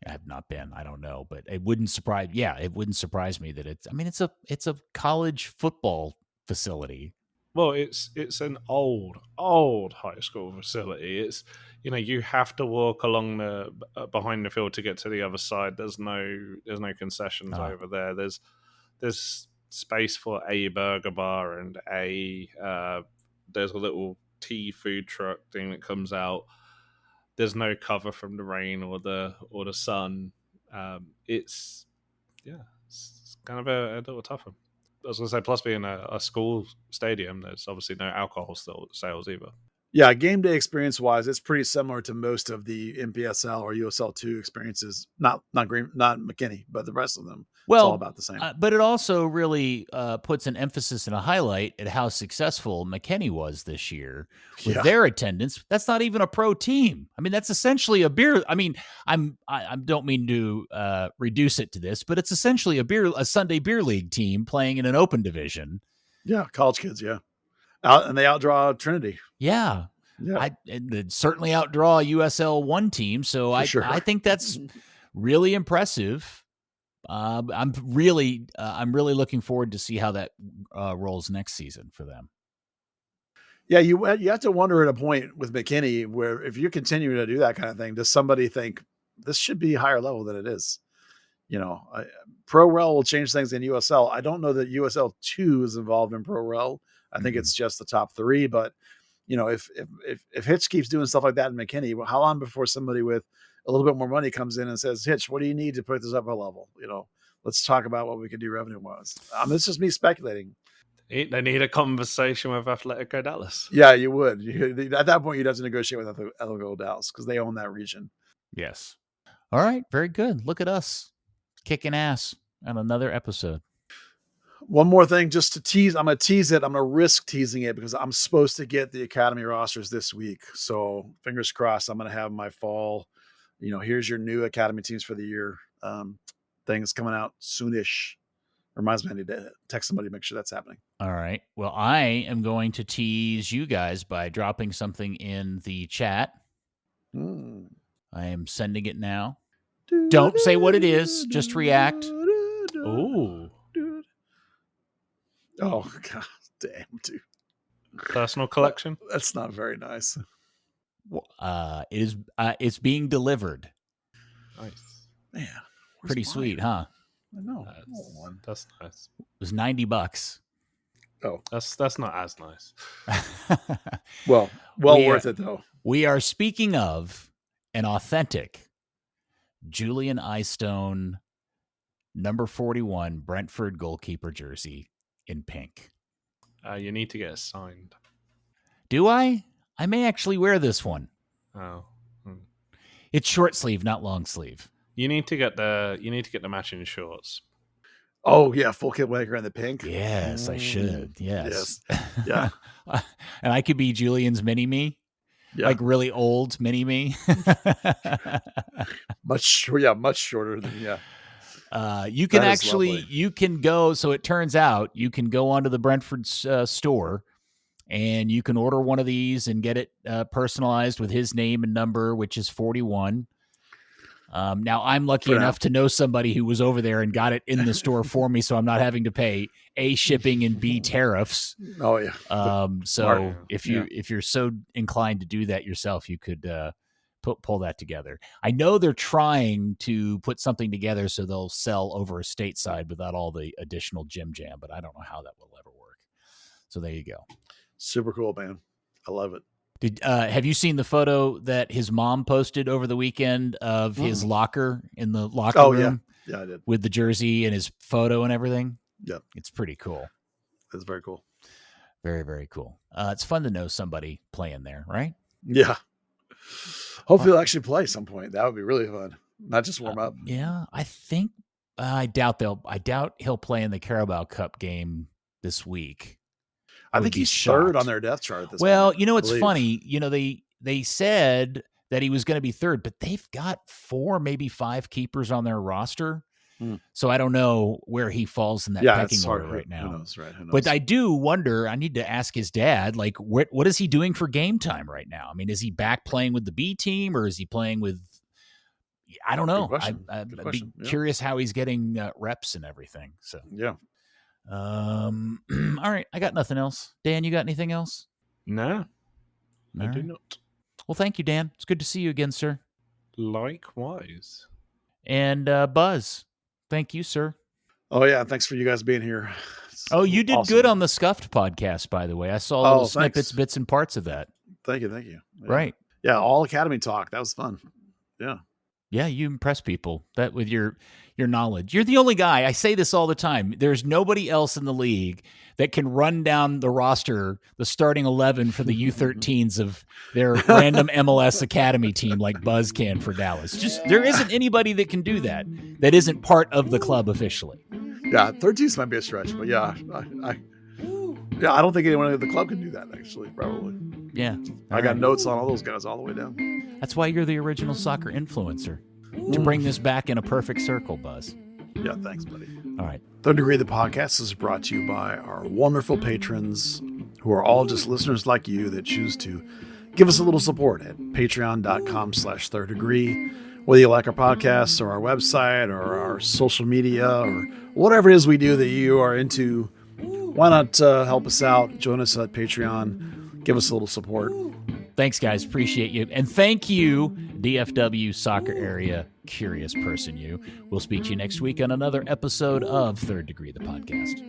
I have not been. I don't know, but it wouldn't surprise. Yeah, it wouldn't surprise me that it's. I mean, it's a college football facility. Well, it's an old high school facility. It's you have to walk along the behind the field to get to the other side. There's no concessions over there. There's space for a burger bar and there's a little tea food truck thing that comes out. There's no cover from the rain or the sun. It's kind of a little tougher. I was going to say, plus being a school stadium, there's obviously no alcohol sales either. Yeah, game day experience wise, it's pretty similar to most of the NPSL or USL2 experiences. Not McKinney, but the rest of them. It's all about the same. But it also really puts an emphasis and a highlight at how successful McKinney was this year with their attendance. That's not even a pro team. I mean, that's essentially a beer. I mean, I don't mean to reduce it to this, but it's essentially a Sunday beer league team playing in an open division. Yeah, college kids. Yeah. And they outdraw Trinity. Yeah. And they'd certainly outdraw a USL 1 team. So I think that's really impressive. I'm really looking forward to see how that rolls next season for them. Yeah, you have to wonder at a point with McKinney where if you're continuing to do that kind of thing, does somebody think this should be higher level than it is? Pro Rel will change things in USL. I don't know that USL 2 is involved in Pro Rel. I think it's just the top 3, but if Hitch keeps doing stuff like that in McKinney, well, how long before somebody with a little bit more money comes in and says, Hitch, what do you need to put this up a level? Let's talk about what we can do revenue wise. It's just me speculating. They need a conversation with Atletico Dallas. Yeah, you would. At that point, you'd have to negotiate with Atletico Dallas because they own that region. Yes. All right. Very good. Look at us kicking ass on another episode. One more thing, just to tease. I'm going to tease it. I'm going to risk teasing it because I'm supposed to get the academy rosters this week. So fingers crossed, I'm going to have my fall, here's your new academy teams for the year. Things coming out soonish. Reminds me I need to text somebody to make sure that's happening. All right. Well, I am going to tease you guys by dropping something in the chat. I am sending it now. Don't say what it is. Just react. Ooh. Oh, God damn, dude. Personal collection? That's not very nice. It's being delivered. Nice. Man. Pretty sweet, huh? I know. That's nice. It was $90. Oh. That's not as nice. Well worth it, though. We are speaking of an authentic Julian Eyestone number 41 Brentford goalkeeper jersey in pink. You need to get it signed. Do I? I may actually wear this one. Oh. It's short sleeve, not long sleeve. You need to get the matching shorts. Oh yeah, full kit Waker in the pink. Yes, I should. Yes. Yeah. And I could be Julian's mini me. Yeah. Like really old mini me. much shorter than you can you can go. So it turns out you can go onto the Brentford store and you can order one of these and get it personalized with his name and number, which is 41. Now I'm lucky enough to know somebody who was over there and got it in the store for me. So I'm not having to pay A, shipping, and B, tariffs. Oh yeah. So if you're so inclined to do that yourself, you could, pull that together. I know they're trying to put something together so they'll sell over stateside without all the additional jam, but I don't know how that will ever work. So there you go. Super cool, man. I love it. Have you seen the photo that his mom posted over the weekend of his locker in the locker room? Yeah, I did. With the jersey and his photo and everything. Yeah. It's pretty cool. It's very cool. Very, very cool. It's fun to know somebody playing there, right? Yeah. Hopefully they'll actually play some point. That would be really fun. Not just warm up. Yeah, I think I doubt he'll play in the Carabao Cup game this week. I think he's third on their depth chart at this point. Well, it's funny. They said that he was going to be third, but they've got 4, maybe 5 keepers on their roster. So I don't know where he falls in that pecking order right now. Who knows, right? Who knows? But I do wonder, I need to ask his dad, like, what is he doing for game time right now? I mean, is he back playing with the B team or is he playing with, I don't know. I'd be curious how he's getting reps and everything. So, yeah. All right. I got nothing else. Dan, you got anything else? No, I do not. Well, thank you, Dan. It's good to see you again, sir. Likewise. And Buzz, thank you, sir. Oh, yeah. Thanks for you guys being here. You did awesome. Good on the Scuffed podcast, by the way. I saw little snippets, bits, and parts of that. Thank you. Yeah. Right. Yeah, all Academy talk. That was fun. Yeah. Yeah, you impress people that with your knowledge. You're the only guy. I say this all the time. There's nobody else in the league that can run down the roster, the starting 11 for the U13s of their random MLS academy team like Buzz can for Dallas. Just there isn't anybody that can do that isn't part of the club officially. Yeah, 13s might be a stretch, but yeah, I don't think anyone at the club can do that. Actually, probably. Yeah, I got notes on all those guys all the way down. That's why you're the original soccer influencer. To bring this back in a perfect circle, Buzz. Yeah, thanks, buddy. All right. Third Degree, the podcast, is brought to you by our wonderful patrons who are all just listeners like you that choose to give us a little support at patreon.com/third degree. Whether you like our podcasts or our website or our social media or whatever it is we do that you are into, why not help us out? Join us at Patreon. Give us a little support. Thanks, guys. Appreciate you. And thank you, DFW soccer area curious person you. We'll speak to you next week on another episode of Third Degree, the podcast.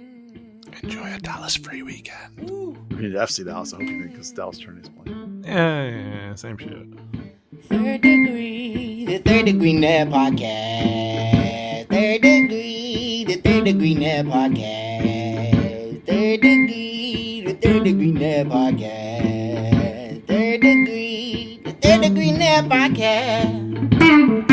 Enjoy a Dallas free weekend. We need FC Dallas, I hope you think, because Dallas Trinity's playing. Yeah, same shit. Third Degree, the Third Degree Net Podcast. Third Degree, the Third Degree Net Podcast. Third Degree, the Third Degree Net Podcast. Third Degree, the Third Degree Net Podcast.